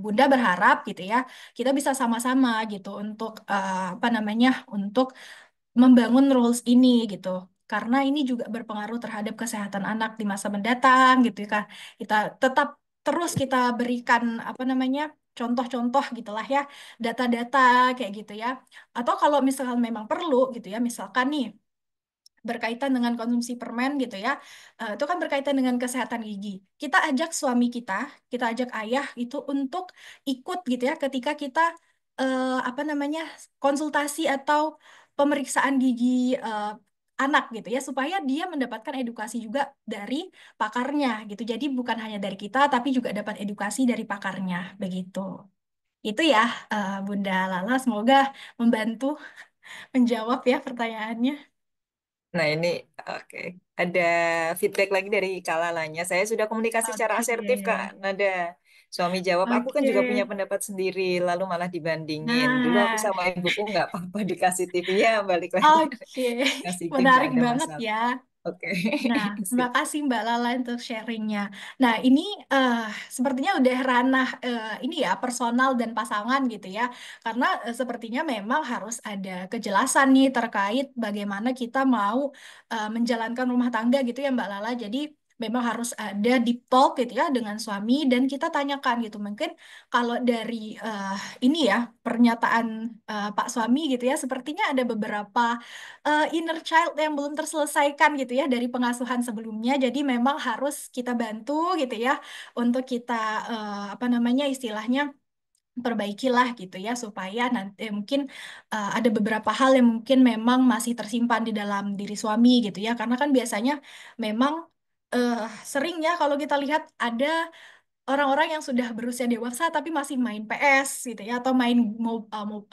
Bunda berharap gitu ya, kita bisa sama-sama gitu untuk apa namanya, untuk membangun rules ini gitu. Karena ini juga berpengaruh terhadap kesehatan anak di masa mendatang gitu ya. Kak. Kita tetap terus kita berikan apa namanya, contoh-contoh gitulah ya, data-data kayak gitu ya. Atau kalau misalkan memang perlu gitu ya, misalkan nih berkaitan dengan konsumsi permen gitu ya, itu kan berkaitan dengan kesehatan gigi. Kita ajak suami kita ajak ayah itu untuk ikut gitu ya ketika kita apa namanya, konsultasi atau pemeriksaan gigi anak gitu ya, supaya dia mendapatkan edukasi juga dari pakarnya gitu. Jadi bukan hanya dari kita tapi juga dapat edukasi dari pakarnya begitu. Itu ya, Bunda Lala, semoga membantu menjawab ya pertanyaannya. Nah, ini oke. Ada feedback lagi dari Kak Lalanya. Saya sudah komunikasi secara Oke. asertif, Kak Nada. Suami jawab, aku kan Oke. juga punya pendapat sendiri, lalu malah dibandingin. Dulu aku Nah, sama ibuku nggak apa-apa dikasih TV, ya balik lagi. oke. Kasih game nggak Menarik ada banget masalah. ya. Oke, Nah, sip. makasih Mbak Lala untuk sharingnya. Nah, ini eh, sepertinya udah ranah ini ya, personal dan pasangan gitu ya. Karena sepertinya memang harus ada kejelasan nih terkait bagaimana kita mau menjalankan rumah tangga gitu ya Mbak Lala. Jadi memang harus ada deep talk gitu ya dengan suami dan kita tanyakan gitu. Mungkin kalau dari ini ya pernyataan Pak suami gitu ya, sepertinya ada beberapa inner child yang belum terselesaikan gitu ya dari pengasuhan sebelumnya. Jadi memang harus kita bantu gitu ya untuk kita apa namanya, istilahnya perbaikilah gitu ya supaya nanti mungkin ada beberapa hal yang mungkin memang masih tersimpan di dalam diri suami gitu ya. Karena kan biasanya memang eh, sering ya kalau kita lihat ada orang-orang yang sudah berusia dewasa tapi masih main PS gitu ya atau main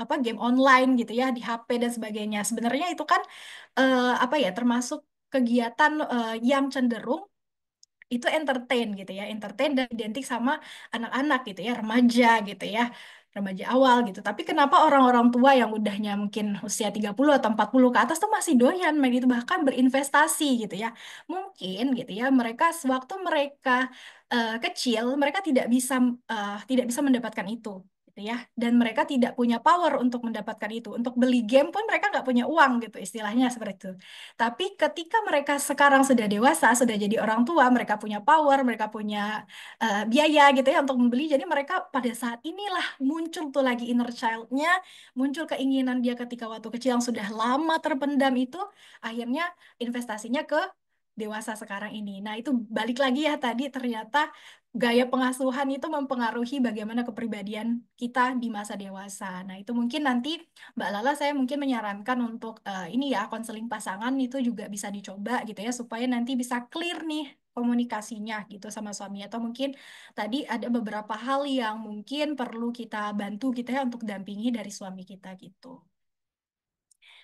apa game online gitu ya di HP dan sebagainya. Sebenarnya itu kan apa ya, termasuk kegiatan yang cenderung itu entertain gitu ya, entertain dan identik sama anak-anak gitu ya, remaja gitu ya, remaja awal gitu. Tapi kenapa orang-orang tua yang udahnya mungkin usia 30 atau 40 ke atas tuh masih doyan main itu, bahkan berinvestasi gitu ya. Mungkin gitu ya, mereka sewaktu mereka kecil, mereka tidak bisa mendapatkan itu gitu ya. Dan mereka tidak punya power untuk mendapatkan itu. Untuk beli game pun mereka nggak punya uang gitu, istilahnya seperti itu. Tapi ketika mereka sekarang sudah dewasa, sudah jadi orang tua, mereka punya power, mereka punya biaya gitu ya untuk membeli. Jadi mereka pada saat inilah muncul tuh lagi inner child-nya, muncul keinginan dia ketika waktu kecil yang sudah lama terpendam itu, akhirnya investasinya ke dewasa sekarang ini. Nah, itu balik lagi ya tadi ternyata gaya pengasuhan itu mempengaruhi bagaimana kepribadian kita di masa dewasa. Nah, itu mungkin nanti Mbak Lala, saya mungkin menyarankan untuk ini ya, konseling pasangan itu juga bisa dicoba gitu ya, supaya nanti bisa clear nih komunikasinya gitu sama suami. Atau mungkin tadi ada beberapa hal yang mungkin perlu kita bantu gitu ya untuk dampingi dari suami kita gitu.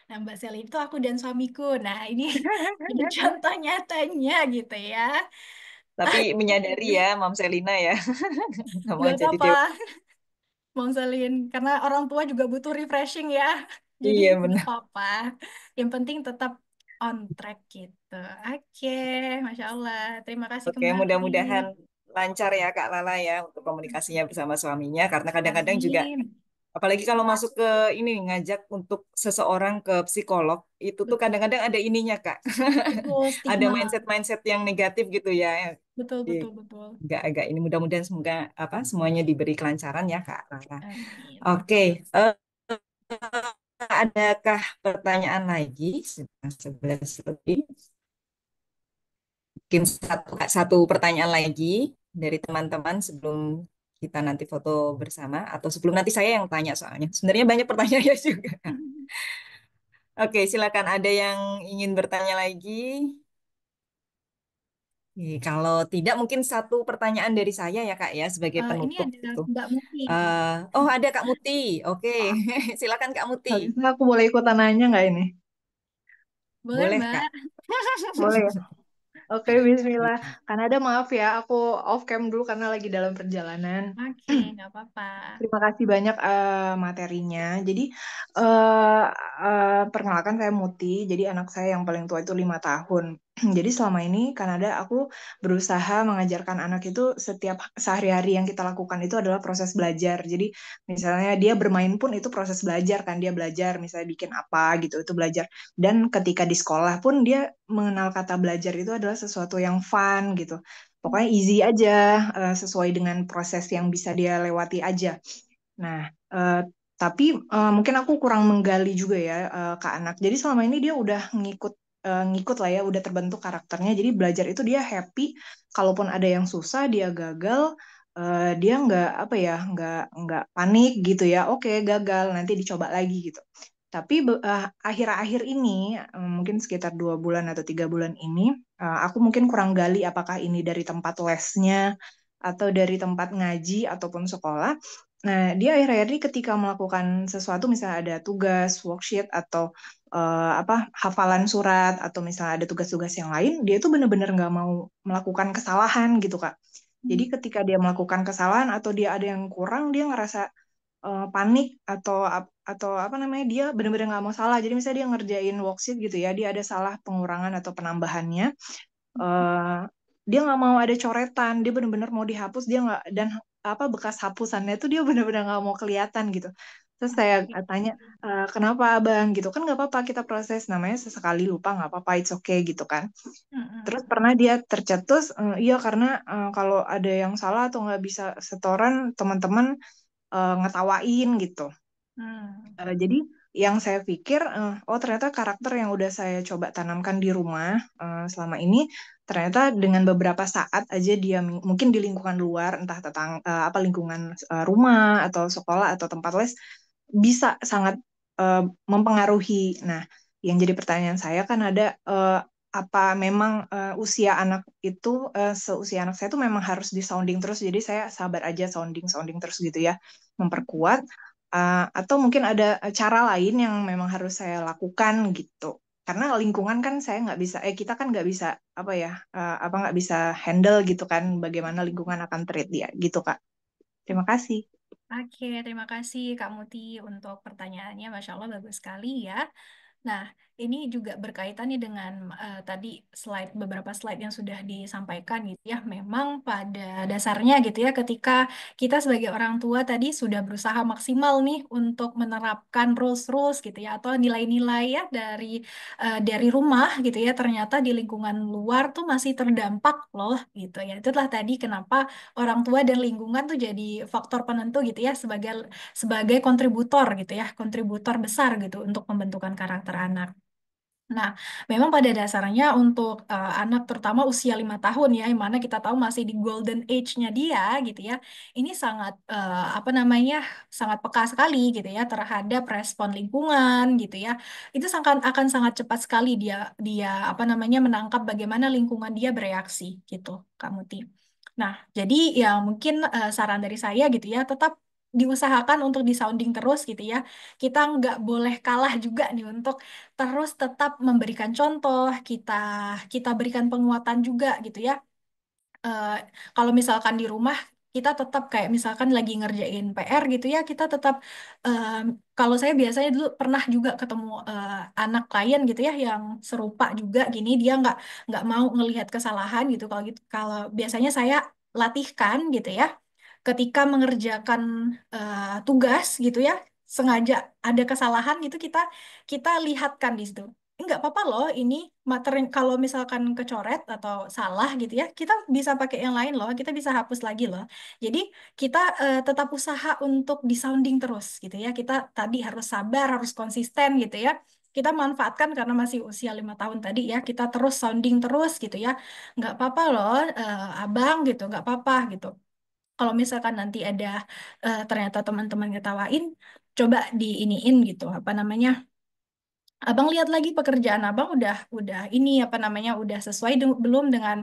Nah, Mbak Selin itu aku dan suamiku. Nah, ini ada contoh nyatanya gitu ya. Tapi menyadari ya, Mam Selina ya, nggak mau Nggak jadi apa-apa, dewa. Bang Selin. Karena orang tua juga butuh refreshing ya. Jadi Iya nggak benar. apa-apa. Yang penting tetap on track gitu. Oke, Masya Allah. Terima kasih Oke, kembali. mudah-mudahan lancar ya Kak Lala ya untuk komunikasinya bersama suaminya, karena kadang-kadang juga Amin. apalagi kalau masuk ke ini ngajak untuk seseorang ke psikolog, itu tuh Betul, kadang-kadang ada ininya, Kak. betul Ada stigma. mindset-mindset yang negatif gitu ya. Betul, Jadi, betul, betul. agak-agak ini mudah-mudahan semoga apa semuanya diberi kelancaran ya, Kak Lala. Amin. Oke, eh, adakah pertanyaan lagi? Sudah 11 lebih. Mungkin satu pertanyaan lagi dari teman-teman sebelum kita nanti foto bersama atau sebelum nanti saya yang tanya soalnya. Sebenarnya banyak pertanyaannya juga. Oke, silakan ada yang ingin bertanya lagi. Kalau tidak, mungkin satu pertanyaan dari saya ya Kak ya sebagai Ini penutup ada gitu. Mbak Muti nih. Oh, ada Kak Muti. Oke, silakan Kak Muti. Kalisnya aku boleh ikutan nanya nggak ini? Boleh, Boleh Kak. Mbak. Boleh ya? Oke, Bismillah. Kanada maaf ya, aku off cam dulu karena lagi dalam perjalanan. Oke, nggak apa-apa. Terima kasih banyak materinya. Jadi perkenalkan saya Muti. Jadi anak saya yang paling tua itu 5 tahun. Jadi selama ini Kanada aku berusaha mengajarkan anak itu setiap sehari-hari yang kita lakukan itu adalah proses belajar. Jadi misalnya dia bermain pun itu proses belajar kan, dia belajar misalnya bikin apa gitu itu belajar. Dan ketika di sekolah pun dia mengenal kata belajar itu adalah sesuatu yang fun gitu. Pokoknya easy aja, sesuai dengan proses yang bisa dia lewati aja. Nah, tapi mungkin aku kurang menggali juga ya ke anak. Jadi selama ini dia udah ngikut lah ya, udah terbentuk karakternya. Jadi belajar itu dia happy. Kalaupun ada yang susah, dia gagal, dia nggak apa ya, nggak panik gitu ya. Oke, gagal, nanti dicoba lagi gitu. Tapi akhir-akhir ini, mungkin sekitar 2 bulan atau 3 bulan ini, aku mungkin kurang gali apakah ini dari tempat lesnya atau dari tempat ngaji ataupun sekolah. Nah, dia akhir-akhir ini ketika melakukan sesuatu, misalnya ada tugas, worksheet, atau hafalan surat, atau misalnya ada tugas-tugas yang lain, dia tuh bener-bener nggak mau melakukan kesalahan gitu, Kak. Jadi ketika dia melakukan kesalahan atau dia ada yang kurang, dia ngerasa panik atau apa namanya dia benar-benar nggak mau salah. Jadi misalnya dia ngerjain worksheet gitu ya, dia ada salah pengurangan atau penambahannya, eh dia nggak mau ada coretan, dia benar-benar mau dihapus, dia nggak, dan apa bekas hapusannya itu dia benar-benar nggak mau kelihatan gitu. Terus saya tanya, kenapa abang gitu kan, nggak apa-apa kita proses, namanya sesekali lupa nggak apa-apa, it's okay gitu kan. Terus pernah dia tercetus, iya karena kalau ada yang salah atau nggak bisa setoran, teman-teman ngetawain gitu. Jadi yang saya pikir, oh ternyata karakter yang udah saya coba tanamkan di rumah selama ini, ternyata dengan beberapa saat aja dia mungkin di lingkungan luar, entah tentang apa lingkungan rumah atau sekolah atau tempat les, bisa sangat mempengaruhi. Nah, yang jadi pertanyaan saya kan ada, apa memang usia anak itu, seusia anak saya itu memang harus di sounding terus, jadi saya sabar aja sounding sounding terus gitu ya, memperkuat. Atau mungkin ada cara lain yang memang harus saya lakukan gitu. Karena lingkungan kan saya nggak bisa, kita kan nggak bisa apa ya, apa nggak bisa handle gitu kan, bagaimana lingkungan akan treat dia gitu Kak. Terima kasih. Oke, terima kasih Kak Muti untuk pertanyaannya. Masya Allah, bagus sekali ya. Nah, ini juga berkaitan nih dengan tadi beberapa slide yang sudah disampaikan gitu ya. Memang pada dasarnya gitu ya, ketika kita sebagai orang tua tadi sudah berusaha maksimal nih untuk menerapkan rules-rules gitu ya, atau nilai-nilai ya dari rumah gitu ya, ternyata di lingkungan luar tuh masih terdampak loh gitu ya. Itulah tadi kenapa orang tua dan lingkungan tuh jadi faktor penentu gitu ya, sebagai sebagai kontributor gitu ya, kontributor besar gitu untuk pembentukan karakter anak. Nah, memang pada dasarnya untuk anak terutama usia 5 tahun ya, yang mana kita tahu masih di golden age-nya dia gitu ya, ini sangat apa namanya, sangat peka sekali gitu ya terhadap respon lingkungan gitu ya. Itu akan sangat cepat sekali dia dia apa namanya menangkap bagaimana lingkungan dia bereaksi gitu, Kak Muti. Nah, jadi ya mungkin saran dari saya gitu ya, tetap diusahakan untuk disounding terus gitu ya. Kita nggak boleh kalah juga nih untuk terus tetap memberikan contoh, kita kita berikan penguatan juga gitu ya. Eh, Kalau misalkan di rumah kita tetap kayak misalkan lagi ngerjain PR gitu ya, kita tetap em, kalau saya biasanya dulu pernah juga ketemu anak klien gitu ya yang serupa juga gini, dia nggak mau ngelihat kesalahan gitu. Kalau biasanya saya latihkan gitu ya, ketika mengerjakan tugas gitu ya, sengaja ada kesalahan gitu, kita kita lihatkan di situ. Nggak apa-apa loh, ini materi kalau misalkan kecoret atau salah gitu ya, kita bisa pakai yang lain loh, kita bisa hapus lagi loh. Jadi kita tetap usaha untuk disounding terus gitu ya. Kita tadi harus sabar, harus konsisten gitu ya. Kita manfaatkan karena masih usia 5 tahun tadi ya, kita terus sounding terus gitu ya. Nggak apa-apa loh, abang gitu, nggak apa-apa gitu. Kalau misalkan nanti ada ternyata teman-teman ketawain, coba diiniin gitu, apa namanya? Abang lihat lagi pekerjaan abang udah ini apa namanya udah sesuai belum dengan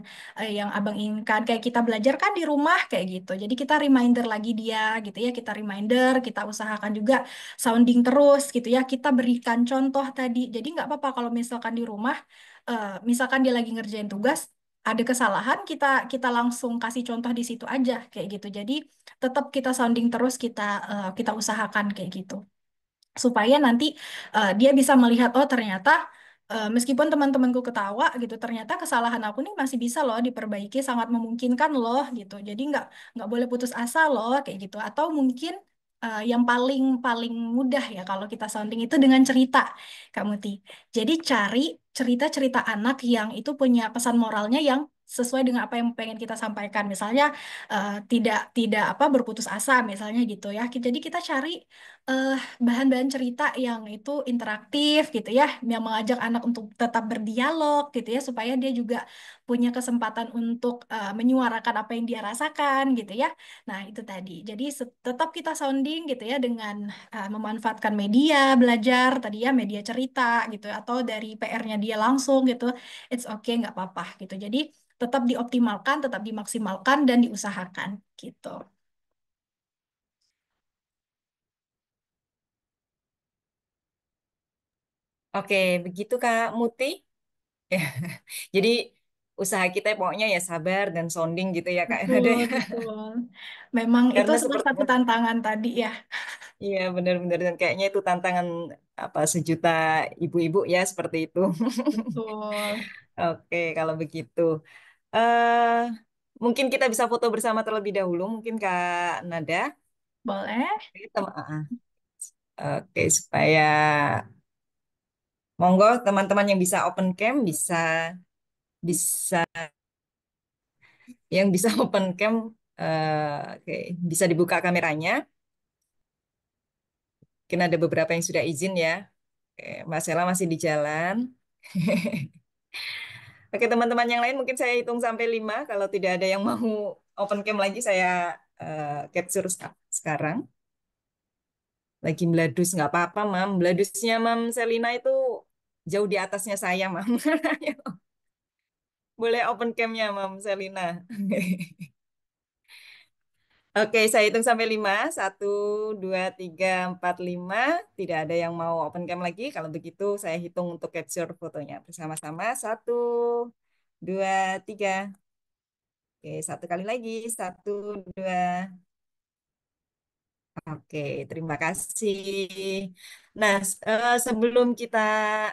yang abang inginkan. Kayak kita belajar kan di rumah kayak gitu. Jadi kita reminder lagi dia gitu ya. Kita reminder, kita usahakan juga sounding terus gitu ya. Kita berikan contoh tadi. Jadi nggak apa-apa kalau misalkan di rumah, misalkan dia lagi ngerjain tugas, ada kesalahan kita kita langsung kasih contoh di situ aja kayak gitu. Jadi tetap kita sounding terus, kita usahakan kayak gitu supaya nanti dia bisa melihat oh ternyata meskipun teman-temanku ketawa gitu ternyata kesalahan aku nih masih bisa loh diperbaiki sangat memungkinkan loh gitu jadi nggak boleh putus asa loh kayak gitu atau mungkin yang paling paling mudah ya kalau kita sounding itu dengan cerita Kak Muti jadi cari cerita-cerita anak yang itu punya pesan moralnya yang sesuai dengan apa yang pengen kita sampaikan misalnya tidak tidak apa berputus asa misalnya gitu ya jadi kita cari eh, bahan-bahan cerita yang itu interaktif gitu ya, yang mengajak anak untuk tetap berdialog gitu ya, supaya dia juga punya kesempatan untuk menyuarakan apa yang dia rasakan gitu ya. Nah, itu tadi. Jadi tetap kita sounding gitu ya dengan memanfaatkan media belajar tadi ya, media cerita gitu atau dari PR-nya dia langsung gitu. It's okay, nggak apa-apa gitu. Jadi tetap dioptimalkan, tetap dimaksimalkan dan diusahakan gitu. Oke, begitu Kak Muti. Jadi usaha kita pokoknya ya sabar dan sounding gitu ya Kak Nada Betul, ya. betul. Memang itu Karena salah seperti satu tantangan tadi ya. iya benar-benar dan kayaknya itu tantangan apa sejuta ibu-ibu ya seperti itu. Betul. Oke, kalau begitu. eh Mungkin kita bisa foto bersama terlebih dahulu, mungkin Kak Nada. Boleh? Oke, supaya monggo teman-teman yang bisa open cam bisa bisa yang bisa open cam oke, bisa dibuka kameranya. Mungkin ada beberapa yang sudah izin ya. Oke, Mbak Sela masih di jalan. Oke, teman-teman yang lain mungkin saya hitung sampai 5. Kalau tidak ada yang mau open cam lagi, saya capture sekarang. Lagi meladus, nggak apa-apa, Mam. Meladusnya Mam Selina itu jauh di atasnya saya, Mam. Boleh open cam-nya, Mam Selina. Oke, saya hitung sampai 5. 1, 2, 3, 4, 5. Tidak ada yang mau open cam lagi. Kalau begitu, saya hitung untuk capture fotonya bersama-sama. 1, 2, 3. Oke, satu kali lagi. 1, 2. Oke, terima kasih. Nah, sebelum kita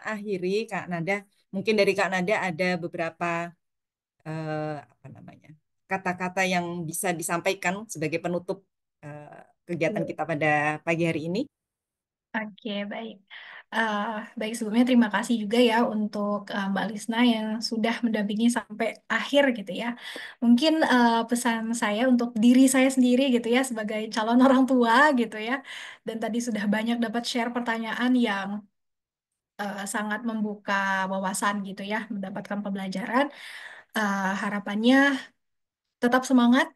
akhiri, Kak Nada, mungkin dari Kak Nada ada beberapa apa namanya kata-kata yang bisa disampaikan sebagai penutup eh, kegiatan kita pada pagi hari ini. Oke, baik. Eh, baik, sebelumnya terima kasih juga ya untuk Mbak Lisna yang sudah mendampingi sampai akhir gitu ya. Mungkin pesan saya untuk diri saya sendiri gitu ya sebagai calon orang tua gitu ya. Dan tadi sudah banyak dapat share pertanyaan yang sangat membuka wawasan gitu ya, mendapatkan pembelajaran. Harapannya tetap semangat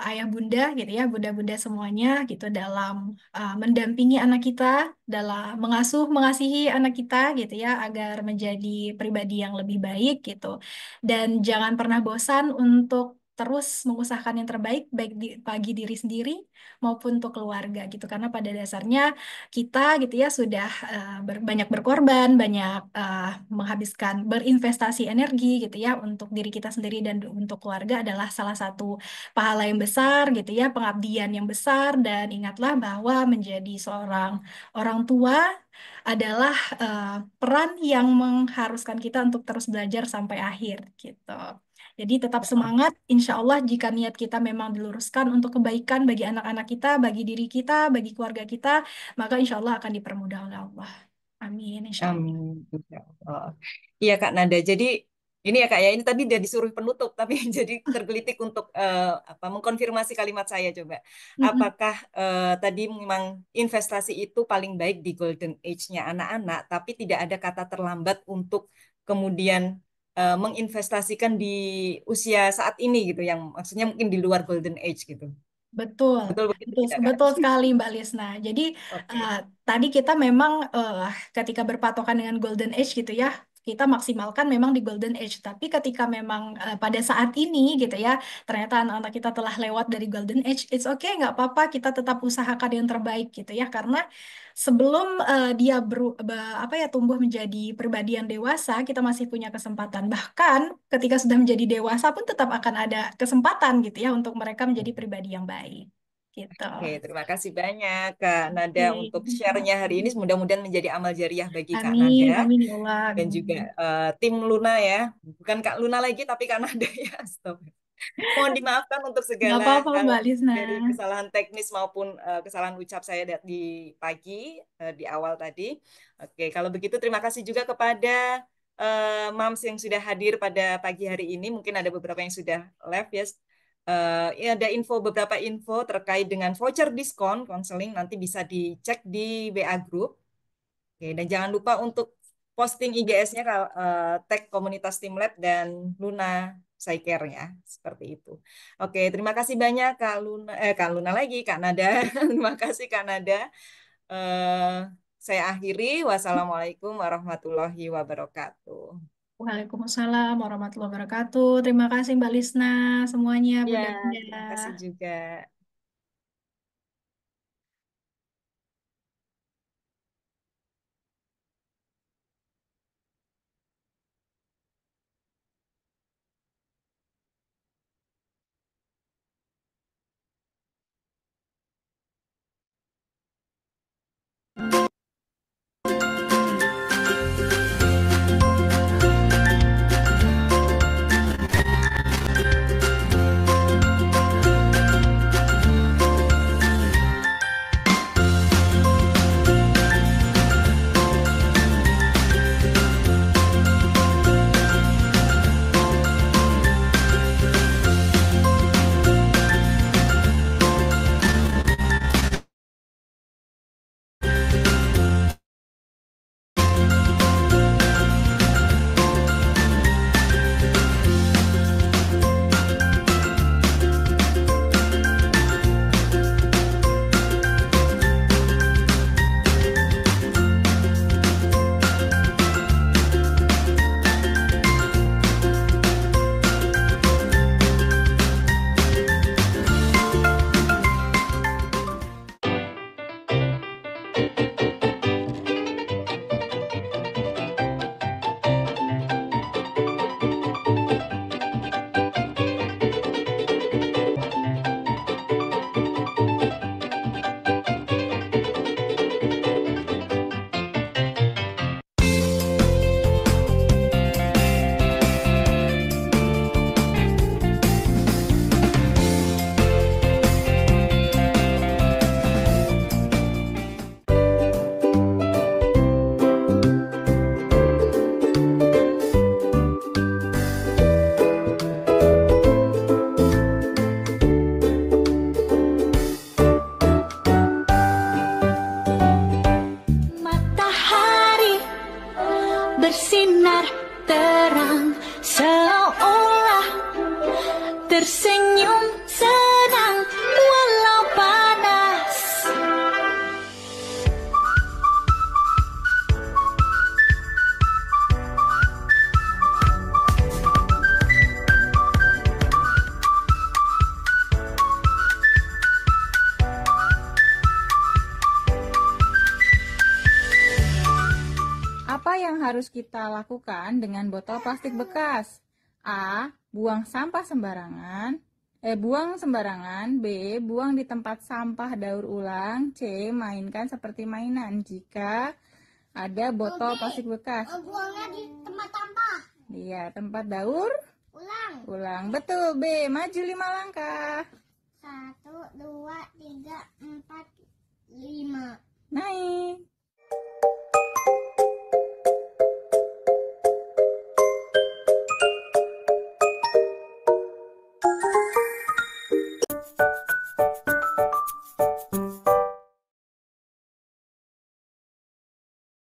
ayah bunda gitu ya bunda-bunda semuanya gitu dalam mendampingi anak kita dalam mengasuh mengasihi anak kita gitu ya agar menjadi pribadi yang lebih baik gitu dan jangan pernah bosan untuk terus mengusahakan yang terbaik baik bagi diri sendiri maupun untuk keluarga gitu karena pada dasarnya kita gitu ya sudah banyak berkorban banyak menghabiskan berinvestasi energi gitu ya untuk diri kita sendiri dan untuk keluarga adalah salah satu pahala yang besar gitu ya, pengabdian yang besar dan ingatlah bahwa menjadi seorang orang tua adalah peran yang mengharuskan kita untuk terus belajar sampai akhir gitu. Jadi tetap semangat, insya Allah jika niat kita memang diluruskan untuk kebaikan bagi anak-anak kita, bagi diri kita, bagi keluarga kita, maka insya Allah akan dipermudah oleh Allah. Amin, insya Allah. Insya Allah. Iya Kak Nada. Jadi ini ya Kak ya, ini tadi udah disuruh penutup, tapi jadi tergelitik untuk apa mengkonfirmasi kalimat saya coba. Mm-mm. Apakah tadi memang investasi itu paling baik di golden age-nya anak-anak, tapi tidak ada kata terlambat untuk kemudian menginvestasikan di usia saat ini gitu, yang maksudnya mungkin di luar golden age gitu. Betul, Betul begitu betul, tidak, Kak? betul sekali Mbak Lisna. Jadi Oke. tadi kita memang ketika berpatokan dengan golden age gitu ya, kita maksimalkan memang di golden age. Tapi ketika memang pada saat ini gitu ya, ternyata anak-anak kita telah lewat dari golden age, it's okay, nggak apa-apa, kita tetap usahakan yang terbaik gitu ya, karena sebelum dia apa ya tumbuh menjadi pribadi yang dewasa, kita masih punya kesempatan. Bahkan ketika sudah menjadi dewasa pun tetap akan ada kesempatan gitu ya untuk mereka menjadi pribadi yang baik. Gitu. Oke, terima kasih banyak Kak Nada Oke. untuk share-nya hari ini. Mudah-mudahan menjadi amal jariah bagi Kak Amin, Nada amin ya Allah, dan juga amin. tim Luna ya. Bukan Kak Luna lagi, tapi Kak Nada ya. Astaga. Mohon dimaafkan untuk Nggak segala apa-apa hal Mbak Lisna. dari kesalahan teknis maupun kesalahan ucap saya di pagi, di awal tadi. Oke, kalau begitu terima kasih juga kepada Mams yang sudah hadir pada pagi hari ini. Mungkin ada beberapa yang sudah live ya. Ya, ada beberapa info terkait dengan voucher diskon konseling, nanti bisa dicek di WA Group. Oke, dan jangan lupa untuk posting IGS-nya tag komunitas Tim Lab dan Luna Psycare ya, seperti itu. Oke, terima kasih banyak Kak Luna lagi, Kak Nada. Terima kasih Kak Nada. Eh, saya akhiri. Wassalamualaikum warahmatullahi wabarakatuh. Waalaikumsalam warahmatullahi wabarakatuh. Terima kasih Mbak Lisna semuanya, Ya, Bunda-bunda. terima kasih juga. Matahari bersinar terang seolah tersenyum senang walau panas. Apa yang harus kita lakukan dengan botol plastik bekas? A. Buang sampah sembarangan. Buang sembarangan. B. Buang di tempat sampah daur ulang. C. Mainkan seperti mainan jika ada botol plastik bekas. Buangnya di tempat sampah. Iya, tempat daur ulang. Betul. B. Maju 5 langkah. 1, 2, 3, 4, 5. Naik.